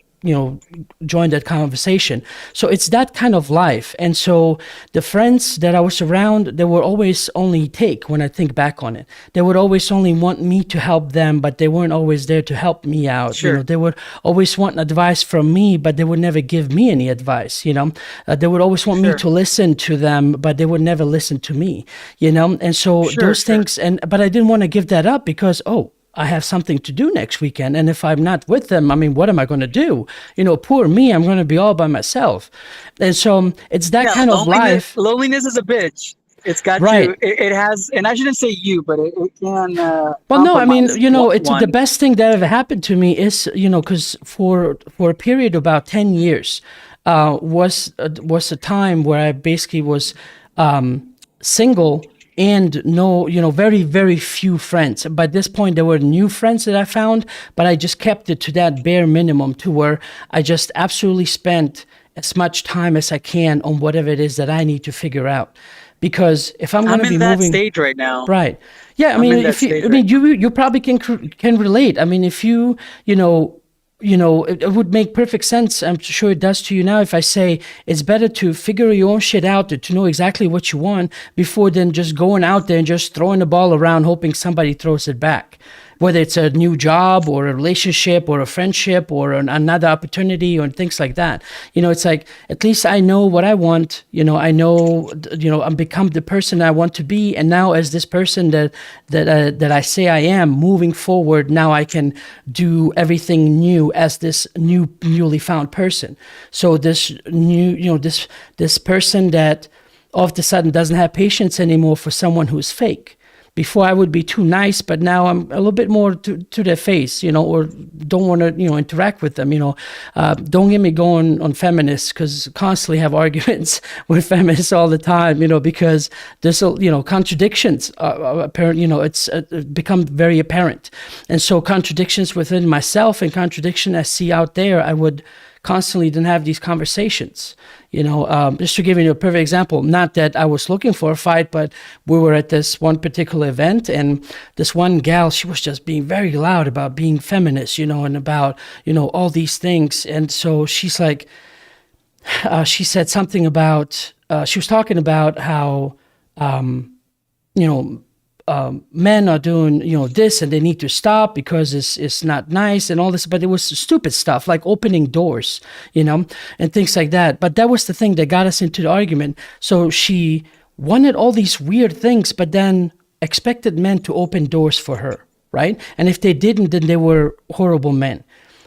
join that conversation. So it's that kind of life. And so the friends that I was around, they would always only take, when I think back on it, they would always only want me to help them, but they weren't always there to help me out. Sure. They would always want advice from me, but they would never give me any advice. They would always want me to listen to them, but they would never listen to me. And so those things, but I didn't want to give that up because, I have something to do next weekend. And if I'm not with them, what am I going to do? Poor me, I'm going to be all by myself. And so it's that kind of life. Loneliness is a bitch. It's got you. It has, and I shouldn't say you, but it can. Well, no, it's the best thing that ever happened to me is, because for a period of about 10 years was a time where I basically was single and no, very, very few friends. By this point, there were new friends that I found, but I just kept it to that bare minimum to where I just absolutely spent as much time as I can on whatever it is that I need to figure out. Because if I'm going I'm to be in that moving, stage right now. right? Yeah, I I'm mean, in that if you, stage I right mean, you probably can relate. I mean, if it would make perfect sense. I'm sure it does to you now. If I say it's better to figure your own shit out, to know exactly what you want before then just going out there and just throwing the ball around, hoping somebody throws it back. Whether it's a new job or a relationship or a friendship or another opportunity or things like that. It's like, at least I know what I want. I know, I'm become the person I want to be. And now as this person that I say I am moving forward, now I can do everything new as this newly found person. So this new, this person that all of a sudden doesn't have patience anymore for someone who's fake. Before I would be too nice, but now I'm a little bit more to their face, or don't want to, interact with them, Don't get me going on feminists, because constantly have arguments with feminists all the time, because there's, contradictions apparent, it's become very apparent. And so contradictions within myself and contradiction I see out there, I would constantly then have these conversations. Just to give you a perfect example, not that I was looking for a fight, but we were at this one particular event, and this one gal, she was just being very loud about being feminist, and about, all these things. And so she's like, she said something about, she was talking about how, men are doing, this, and they need to stop because it's not nice and all this. But it was stupid stuff like opening doors, and things like that. But that was the thing that got us into the argument. So she wanted all these weird things, but then expected men to open doors for her, right? And if they didn't, then they were horrible men,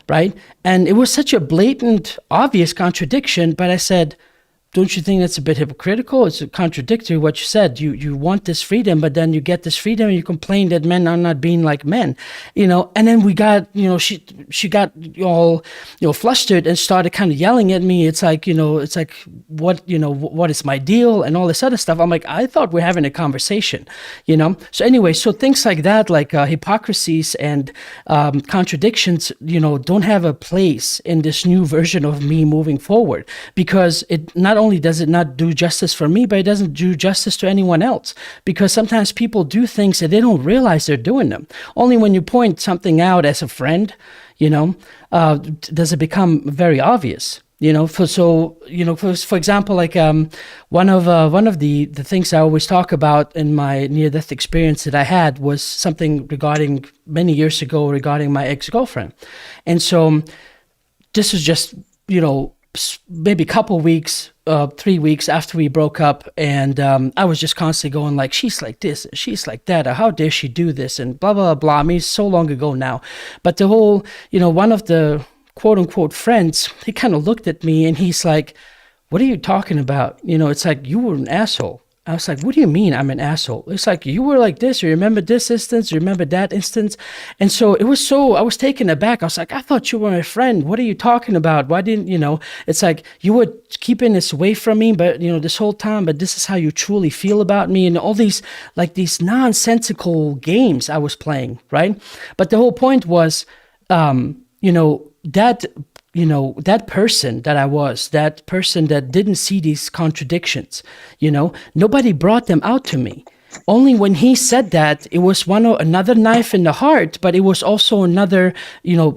right? And it was such a blatant, obvious contradiction. But I said, don't you think that's a bit hypocritical? It's contradictory what you said. You want this freedom, but then you get this freedom and you complain that men are not being like men, and then we got, she got all, flustered and started kind of yelling at me. It's like, what is my deal and all this other stuff. I'm like, I thought we're having a conversation, So anyway, so things like that, like hypocrisies and contradictions, don't have a place in this new version of me moving forward, because it not only does it not do justice for me, but it doesn't do justice to anyone else. Because sometimes people do things that they don't realize they're doing them. Only when you point something out as a friend, does it become very obvious. For example, like one of the things I always talk about in my near-death experience that I had was something regarding many years ago regarding my ex-girlfriend. And so this was just, maybe a couple weeks, 3 weeks after we broke up, and I was just constantly going like, she's like this, she's like that, or how dare she do this, and blah, blah, blah. I mean, it's so long ago now. But the whole, one of the quote-unquote friends, he kind of looked at me, and he's like, what are you talking about? It's like, you were an asshole. I was like, what do you mean I'm an asshole? It's like, you were like this, you remember this instance, you remember that instance. And so I was taken aback. I was like, I thought you were my friend. What are you talking about? Why didn't, it's like, you were keeping this away from me, but, this whole time, but this is how you truly feel about me. And all these, like these nonsensical games I was playing, right? But the whole point was, that person that I was, that person that didn't see these contradictions, nobody brought them out to me. Only when he said that, it was another knife in the heart, but it was also another,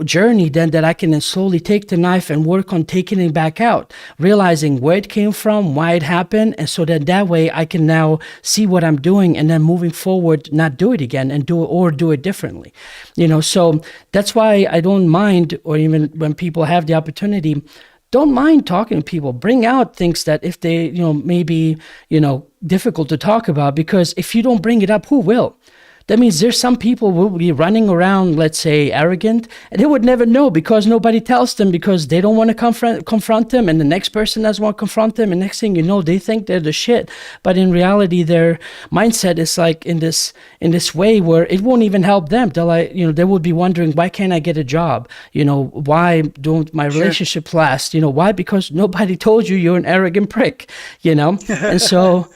journey then that I can then slowly take the knife and work on taking it back out, realizing where it came from, why it happened. And so that way I can now see what I'm doing, and then moving forward, not do it again and do it differently. So that's why I don't mind, or even when people have the opportunity, don't mind talking to people. Bring out things that if they, maybe, difficult to talk about, because if you don't bring it up, who will? That means there's some people who will be running around, let's say, arrogant, and they would never know because nobody tells them, because they don't want to confront them, and the next person doesn't want to confront them, and next thing you know, they think they're the shit. But in reality, their mindset is like in this way where it won't even help them. They're like, they would be wondering, why can't I get a job? Why don't my relationships last? Why? Because nobody told you you're an arrogant prick, and so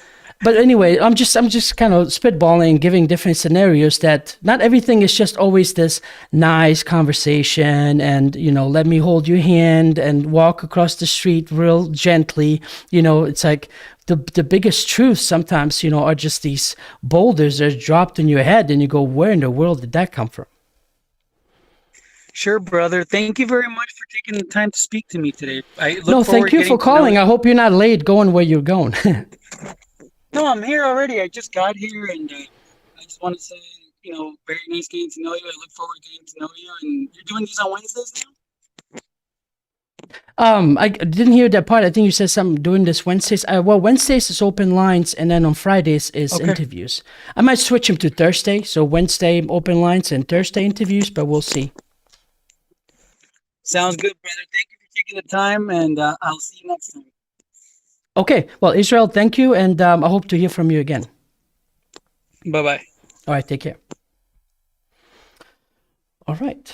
But anyway, I'm just kind of spitballing, giving different scenarios that not everything is just always this nice conversation and, let me hold your hand and walk across the street real gently. It's like the biggest truths sometimes, are just these boulders that are dropped in your head and you go, where in the world did that come from? Sure, brother. Thank you very much for taking the time to speak to me today. I look No, forward thank to you for getting to know calling. I you. hope you're not late going where you're going. No, I'm here already. I just got here, and I just want to say, very nice getting to know you. I look forward to getting to know you. And you're doing these on Wednesdays now? I didn't hear that part. I think you said something doing this Wednesdays. Well, Wednesdays is open lines, and then on Fridays is Okay. interviews. I might switch them to Thursday, so Wednesday open lines and Thursday interviews, but we'll see. Sounds good, brother. Thank you for taking the time, and I'll see you next time. Okay, well, Israel, thank you, and I hope to hear from you again. Bye bye. All right, take care. All right.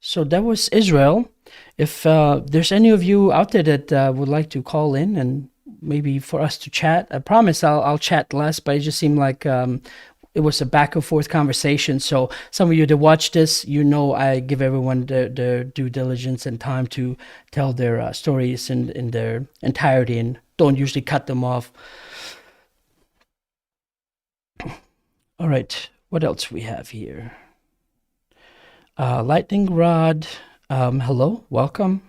So that was Israel. If there's any of you out there that would like to call in and maybe for us to chat, I promise I'll chat less, but it just seemed like it was a back and forth conversation. So some of you that watch this, I give everyone their due diligence and time to tell their stories in their entirety and don't usually cut them off. All right, what else we have here? Lightning Rod, hello, welcome.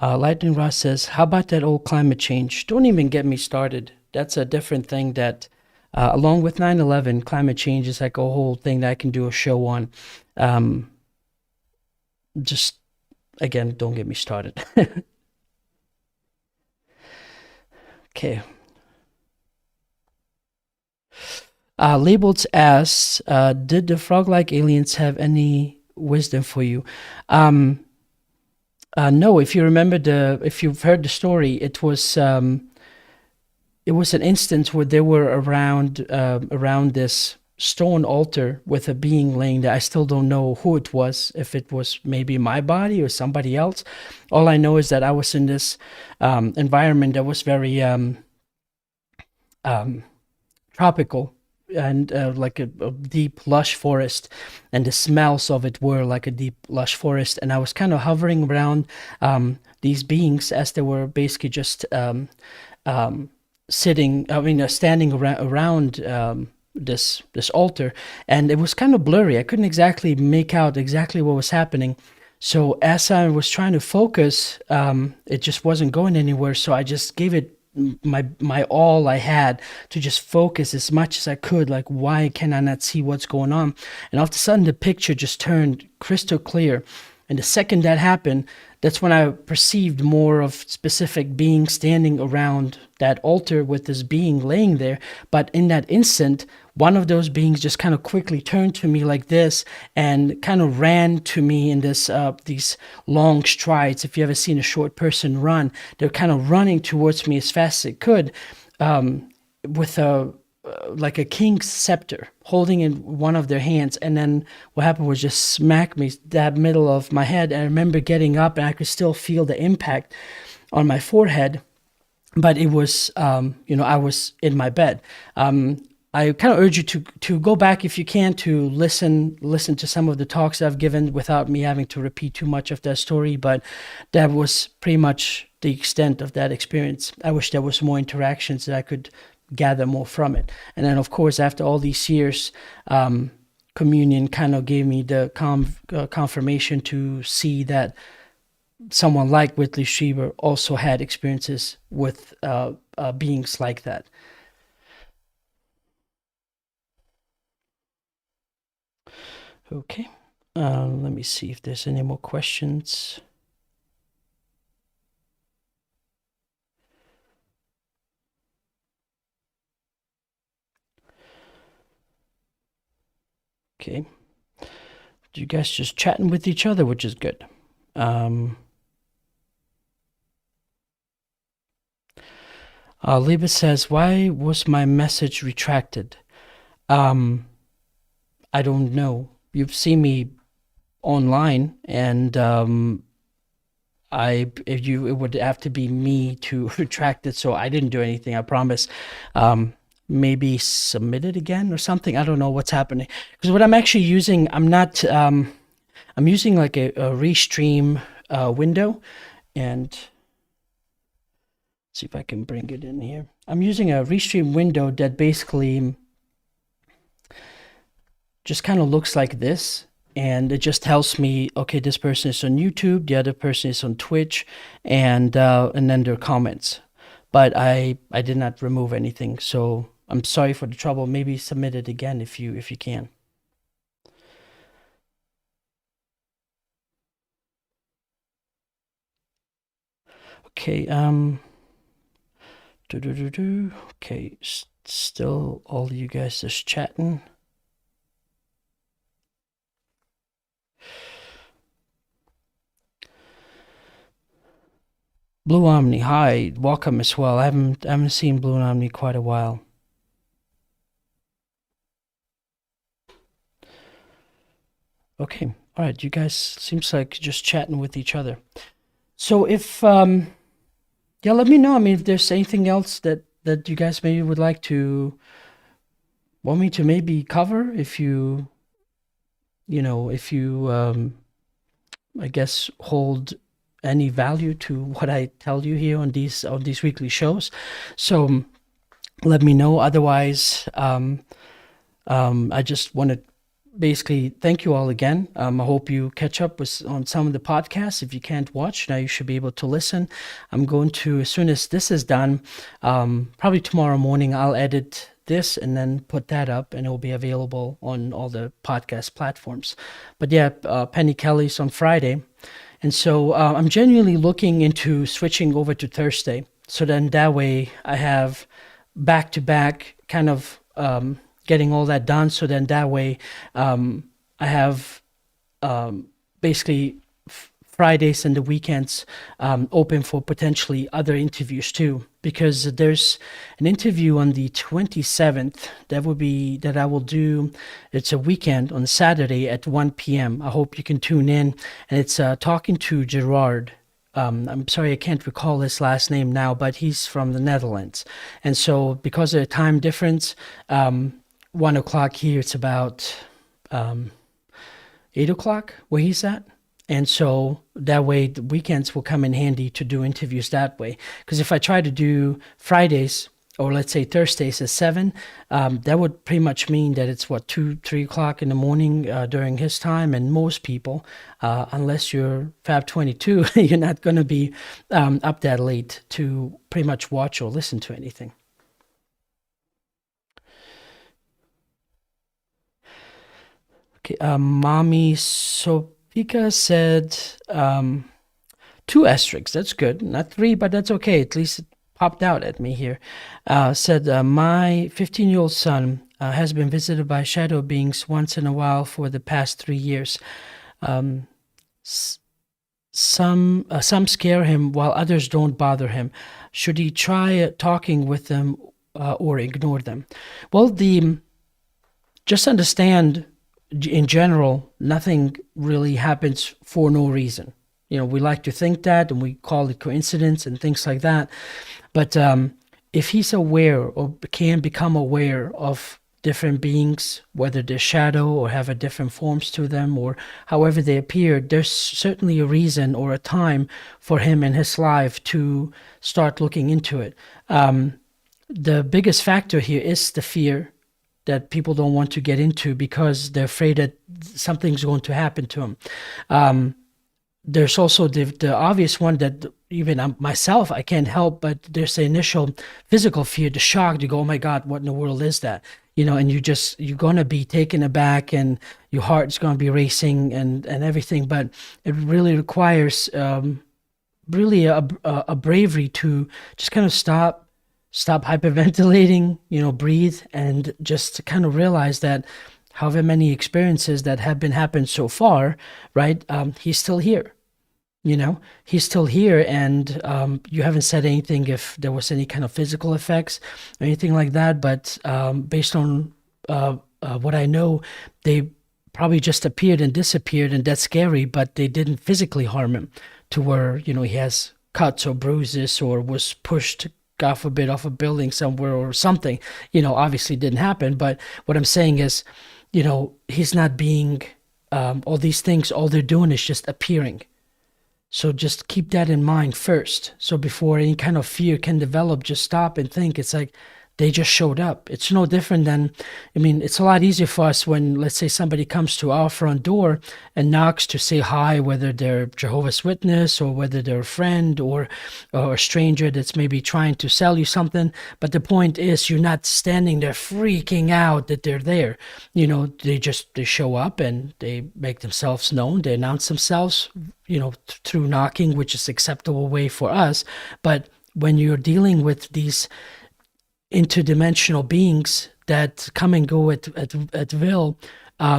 Lightning Rod says, how about that old climate change? Don't even get me started. That's a different thing that, along with 9/11, climate change is like a whole thing that I can do a show on. Just, again, don't get me started. Okay. Labeled asks, did the frog-like aliens have any wisdom for you? No, if you remember if you've heard the story, it was an instance where they were around this stone altar with a being laying there. I still don't know who it was, if it was maybe my body or somebody else. All I know is that I was in this environment that was very tropical and like a deep lush forest, and the smells of it were like a deep lush forest, and I was kind of hovering around these beings as they were basically just standing around this altar, and it was kind of blurry. I couldn't exactly make out exactly what was happening. So as I was trying to focus, it just wasn't going anywhere. So I just gave it my all I had to just focus as much as I could. Like, why can I not see what's going on? And all of a sudden, the picture just turned crystal clear. And the second that happened, that's when I perceived more of specific beings standing around that altar with this being laying there. But in that instant, one of those beings just kind of quickly turned to me like this and kind of ran to me in these long strides. If you ever seen a short person run, they're kind of running towards me as fast as they could, with like a king's scepter holding in one of their hands. And then what happened was just smack me that middle of my head. And I remember getting up and I could still feel the impact on my forehead, but it was, I was in my bed. I kind of urge you to go back if you can to listen to some of the talks I've given without me having to repeat too much of that story. But that was pretty much the extent of that experience. I wish there was more interactions that I could gather more from it. And then, of course, after all these years, communion kind of gave me the confirmation to see that someone like Whitley Strieber also had experiences with beings like that. Okay, let me see if there's any more questions. Okay, you guys just chatting with each other, which is good. Liba says, why was my message retracted? I don't know. You've seen me online, and it would have to be me to retract it. So I didn't do anything. I promise. Maybe submit it again or something. I don't know what's happening because what I'm actually using, I'm using like a restream window, and see if I can bring it in here. I'm using a restream window that basically just kind of looks like this, and it just tells me, okay, this person is on YouTube, the other person is on Twitch, and then their comments. But I did not remove anything, so I'm sorry for the trouble. Maybe submit it again if you can. Okay. Okay. Still, all you guys just chatting. Blue Omni, hi, welcome as well. I haven't seen Blue Omni quite a while. Okay, all right. You guys seems like just chatting with each other. So if yeah, let me know. I mean, if there's anything else that you guys maybe would like to want me to maybe cover, if you I guess hold any value to what I tell you here on these weekly shows. So let me know. Otherwise, I just want to basically thank you all again. I hope you catch up on some of the podcasts. If you can't watch, now you should be able to listen. I'm going to, as soon as this is done, probably tomorrow morning, I'll edit this and then put that up, and it will be available on all the podcast platforms. But yeah, Penny Kelly's on Friday. And so I'm genuinely looking into switching over to Thursday. So then that way I have back to back kind of getting all that done. So then that way I have basically Fridays and the weekends open for potentially other interviews too, because there's an interview on the 27th that I will do. It's a weekend on Saturday at 1 p.m. I hope you can tune in, and it's talking to Gerard. I'm sorry, I can't recall his last name now, but he's from the Netherlands. And so because of the time difference, 1 o'clock here, it's about 8 o'clock where he's at. And so that way the weekends will come in handy to do interviews that way. Because if I try to do Fridays, or let's say Thursdays at 7, that would pretty much mean that it's 2, 3 o'clock in the morning during his time. And most people, unless you're Fab 22, you're not going to be up that late to pretty much watch or listen to anything. Okay, Mommy Sopika said 2 asterisks. That's good. Not 3, but that's okay. At least it popped out at me here. Said, my 15-year-old son has been visited by shadow beings once in a while for the past 3 years. Some scare him while others don't bother him. Should he try talking with them or ignore them? Well, just understand, in general, nothing really happens for no reason. We like to think that, and we call it coincidence and things like that. But if he's aware or can become aware of different beings, whether they're shadow or have a different forms to them or however they appear, there's certainly a reason or a time for him in his life to start looking into it. The biggest factor here is the fear that people don't want to get into because they're afraid that something's going to happen to them. There's also the obvious one that even myself, I can't help, but there's the initial physical fear, the shock. You go, oh my God, what in the world is that? And you're going to be taken aback, and your heart's going to be racing and everything. But it really requires really a bravery to just kind of stop hyperventilating, breathe, and just kind of realize that however many experiences that have been happened so far, right? He's still here, he's still here. And you haven't said anything if there was any kind of physical effects or anything like that. But based on what I know, they probably just appeared and disappeared, and that's scary, but they didn't physically harm him to where, he has cuts or bruises or was pushed, God forbid, off a building somewhere or something. Obviously didn't happen. But what I'm saying is, he's not being, all these things, all they're doing is just appearing. So just keep that in mind first. So before any kind of fear can develop, just stop and think. It's like they just showed up. It's no different than, it's a lot easier for us when, let's say, somebody comes to our front door and knocks to say hi, whether they're Jehovah's Witness or whether they're a friend or a stranger that's maybe trying to sell you something. But the point is, you're not standing there freaking out that they're there. They show up and they make themselves known. They announce themselves, through knocking, which is acceptable way for us. But when you're dealing with these interdimensional beings that come and go at will,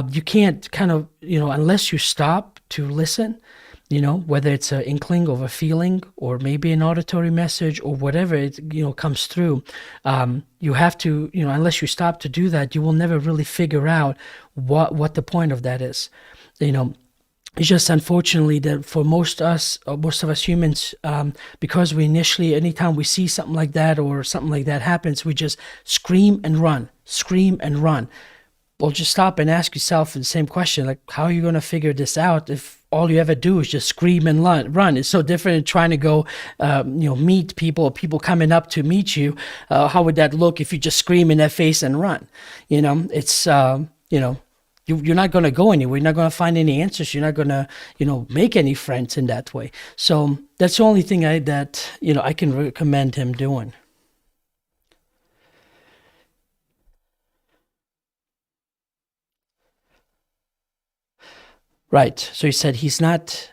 you can't kind of, unless you stop to listen, whether it's an inkling of a feeling or maybe an auditory message or whatever it, comes through, you have to, unless you stop to do that, you will never really figure out what the point of that is. It's just unfortunately that for most of us humans, because we initially, anytime we see something like that or something like that happens, we just scream and run. Well, just stop and ask yourself the same question, like, how are you going to figure this out if all you ever do is just scream and run? It's so different than trying to go, meet people or people coming up to meet you. How would that look if you just scream in their face and run? It's, you're not going to go anywhere. You're not going to find any answers. You're not going to, make any friends in that way. So that's the only thing I can recommend him doing. Right. So he said he's not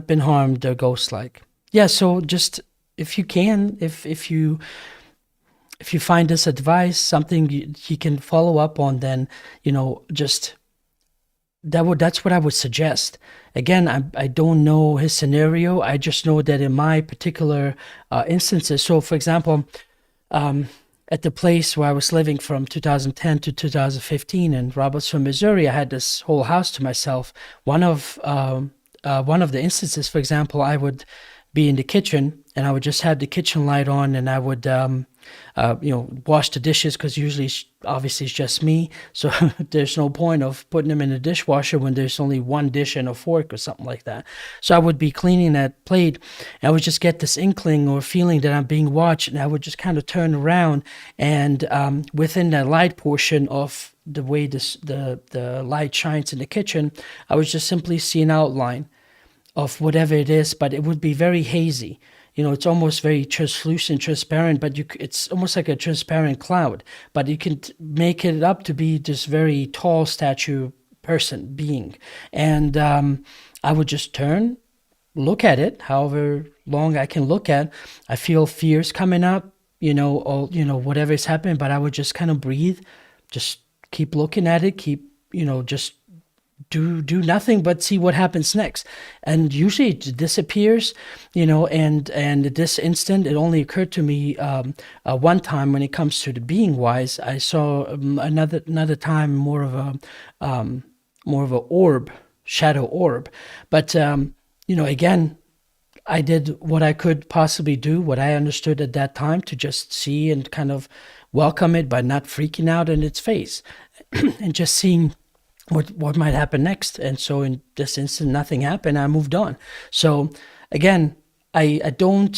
been harmed or ghost-like. Yeah. So just if you can, if you find this advice something he can follow up on, then just that's what I would suggest. Again, I don't know his scenario. I just know that in my particular instances. So, for example, at the place where I was living from 2010 to 2015 in Robertsville, Missouri, I had this whole house to myself. One of the instances, for example, I would be in the kitchen and I would just have the kitchen light on, and I would wash the dishes, because usually obviously it's just me, so there's no point of putting them in the dishwasher when there's only one dish and a fork or something like that. So I would be cleaning that plate and I would just get this inkling or feeling that I'm being watched, and I would just kind of turn around, and within that light portion of the way the light shines in the kitchen, I would just simply see an outline of whatever it is, but it would be very hazy. It's almost very translucent, transparent, but it's almost like a transparent cloud. But you can make it up to be this very tall statue being. And I would just turn, look at it, however long I can look at. I feel fears coming up, whatever is happening, but I would just kind of breathe, just keep looking at it, keep, just do nothing but see what happens next. And usually it disappears, and at this instant, it only occurred to me one time when it comes to the being wise. I saw another time more of a orb, shadow orb. But, again, I did what I could possibly do, what I understood at that time, to just see and kind of welcome it by not freaking out in its face and just seeing what might happen next. And so in this instant, nothing happened. I moved on. So again, I don't,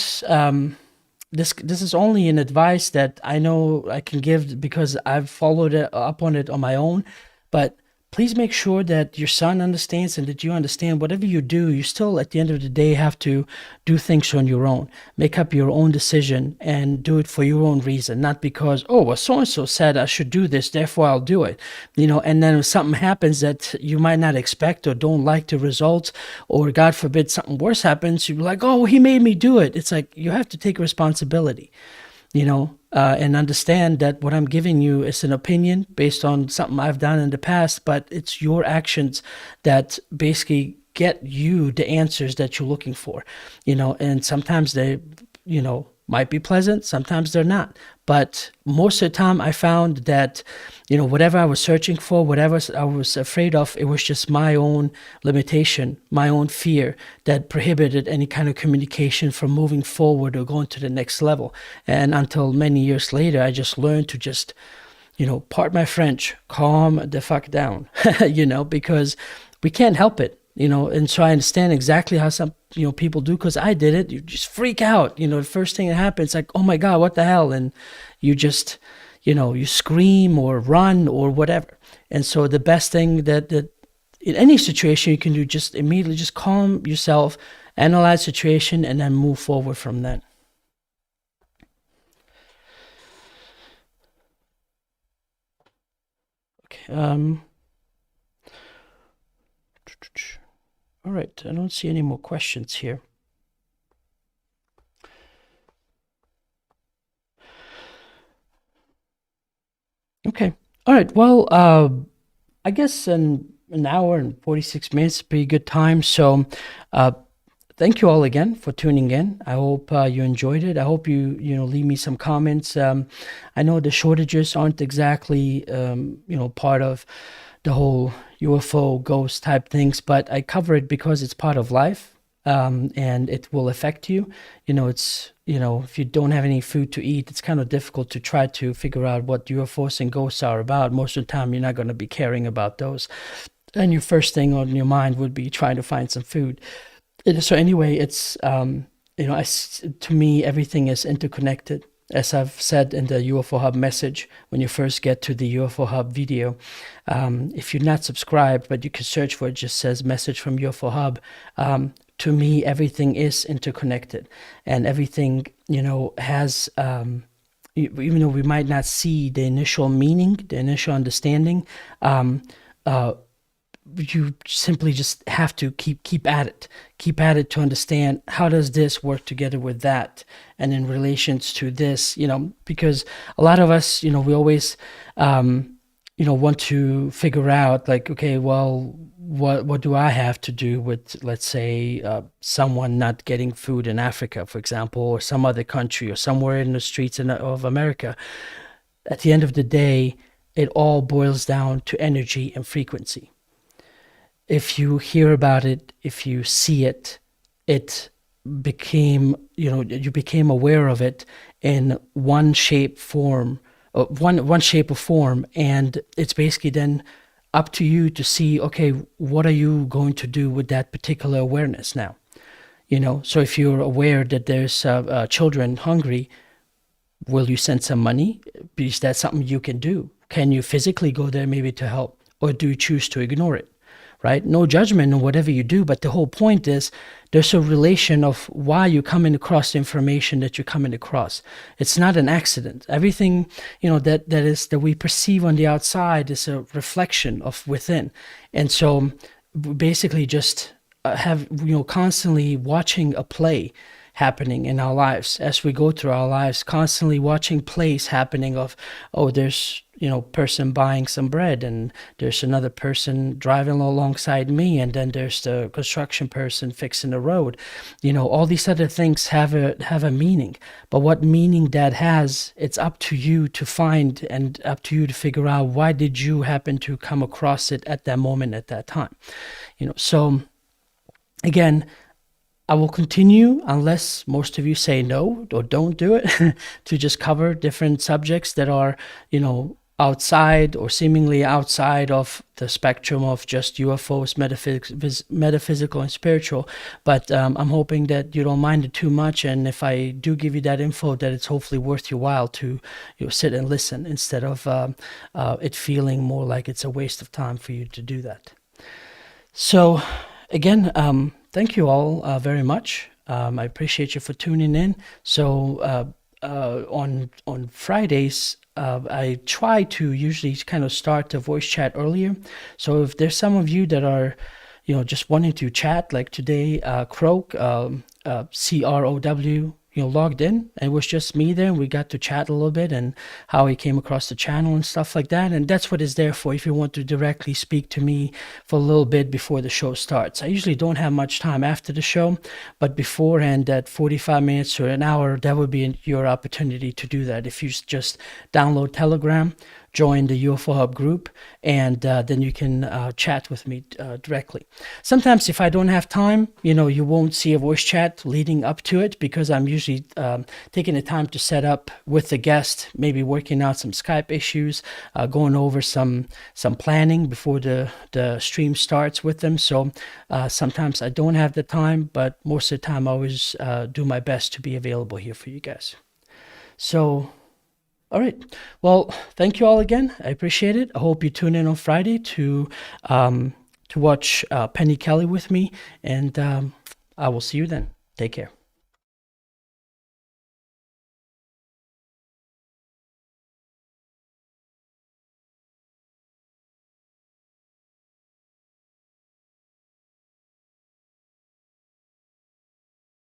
this is only an advice that I know I can give because I've followed up on it on my own. But please make sure that your son understands and that you understand whatever you do, you still at the end of the day have to do things on your own. Make up your own decision and do it for your own reason, not because, oh, well, so-and-so said I should do this, therefore I'll do it. And then if something happens that you might not expect or don't like the results, or God forbid something worse happens, you're like, oh, he made me do it. It's like you have to take responsibility. And understand that what I'm giving you is an opinion based on something I've done in the past, but it's your actions that basically get you the answers that you're looking for, and sometimes they, might be pleasant, sometimes they're not, But most of the time I found that, whatever I was searching for, whatever I was afraid of, it was just my own limitation, my own fear that prohibited any kind of communication from moving forward or going to the next level. And until many years later, I just learned to just, part my French, calm the fuck down, because we can't help it. And so I understand exactly how some, people do, because I did it. You just freak out. The first thing that happens, like, oh my God, what the hell? And you just, you scream or run or whatever. And so the best thing that in any situation you can do, just immediately just calm yourself, analyze the situation, and then move forward from that. Okay. All right, I don't see any more questions here. Okay. All right. Well, I guess an hour and 46 minutes is a pretty good time. So, thank you all again for tuning in. I hope you enjoyed it. I hope you leave me some comments. I know the shortages aren't exactly part of the whole UFO ghost type things, but I cover it because it's part of life, and it will affect you. It's if you don't have any food to eat, it's kind of difficult to try to figure out what UFOs and ghosts are about. Most of the time, you're not going to be caring about those, and your first thing on your mind would be trying to find some food. So anyway, it's to me everything is interconnected. As I've said in the UFO Hub message, when you first get to the UFO Hub video, if you're not subscribed, but you can search for it, just says message from UFO Hub. To me, everything is interconnected, and everything has. Even though we might not see the initial meaning, the initial understanding, you simply just have to keep at it to understand how does this work together with that, and in relations to this, because a lot of us, we always want to figure out, like, okay, well, what do I have to do with, let's say, someone not getting food in Africa, for example, or some other country, or somewhere in the streets of America. At the end of the day, it all boils down to energy and frequency. If you hear about it, if you see it, it became, you became aware of it in one shape form, one shape or form, and it's basically then up to you to see, okay, what are you going to do with that particular awareness now? So if you're aware that there's children hungry, will you send some money? Is that something you can do? Can you physically go there maybe to help, or do you choose to ignore it? Right? No judgment on whatever you do, but the whole point is there's a relation of why you're coming across the information that you're coming across. It's not an accident. Everything, that we perceive on the outside is a reflection of within. And so basically just have, constantly watching a play happening in our lives as we go through our lives, constantly watching plays happening of, oh, there's person buying some bread, and there's another person driving alongside me, and then there's the construction person fixing the road. All these other things have a meaning, but what meaning that has, it's up to you to find, and up to you to figure out, why did you happen to come across it at that moment, at that time. So again, I will continue, unless most of you say no or don't do it, to just cover different subjects that are, outside or seemingly outside of the spectrum of just UFOs, metaphysical and spiritual. But I'm hoping that you don't mind it too much, and if I do give you that info, that it's hopefully worth your while to sit and listen, instead of it feeling more like it's a waste of time for you to do that. So again, thank you all very much. I appreciate you for tuning in. So on Fridays, I try to usually kind of start the voice chat earlier. So if there's some of you that are, just wanting to chat, like today, Croak, CROW, logged in, and it was just me there, and we got to chat a little bit and how he came across the channel and stuff like that. And that's what it's there for, if you want to directly speak to me for a little bit before the show starts. I usually don't have much time after the show, but beforehand, at 45 minutes or an hour, that would be your opportunity to do that. If you just download Telegram, join the UFO Hub group, and then you can chat with me directly. Sometimes if I don't have time, you won't see a voice chat leading up to it, because I'm usually taking the time to set up with the guest, maybe working out some Skype issues, going over some planning before the stream starts with them. So sometimes I don't have the time, but most of the time I always do my best to be available here for you guys. So, all right. Well, thank you all again. I appreciate it. I hope you tune in on Friday to watch Penny Kelly with me, and I will see you then. Take care.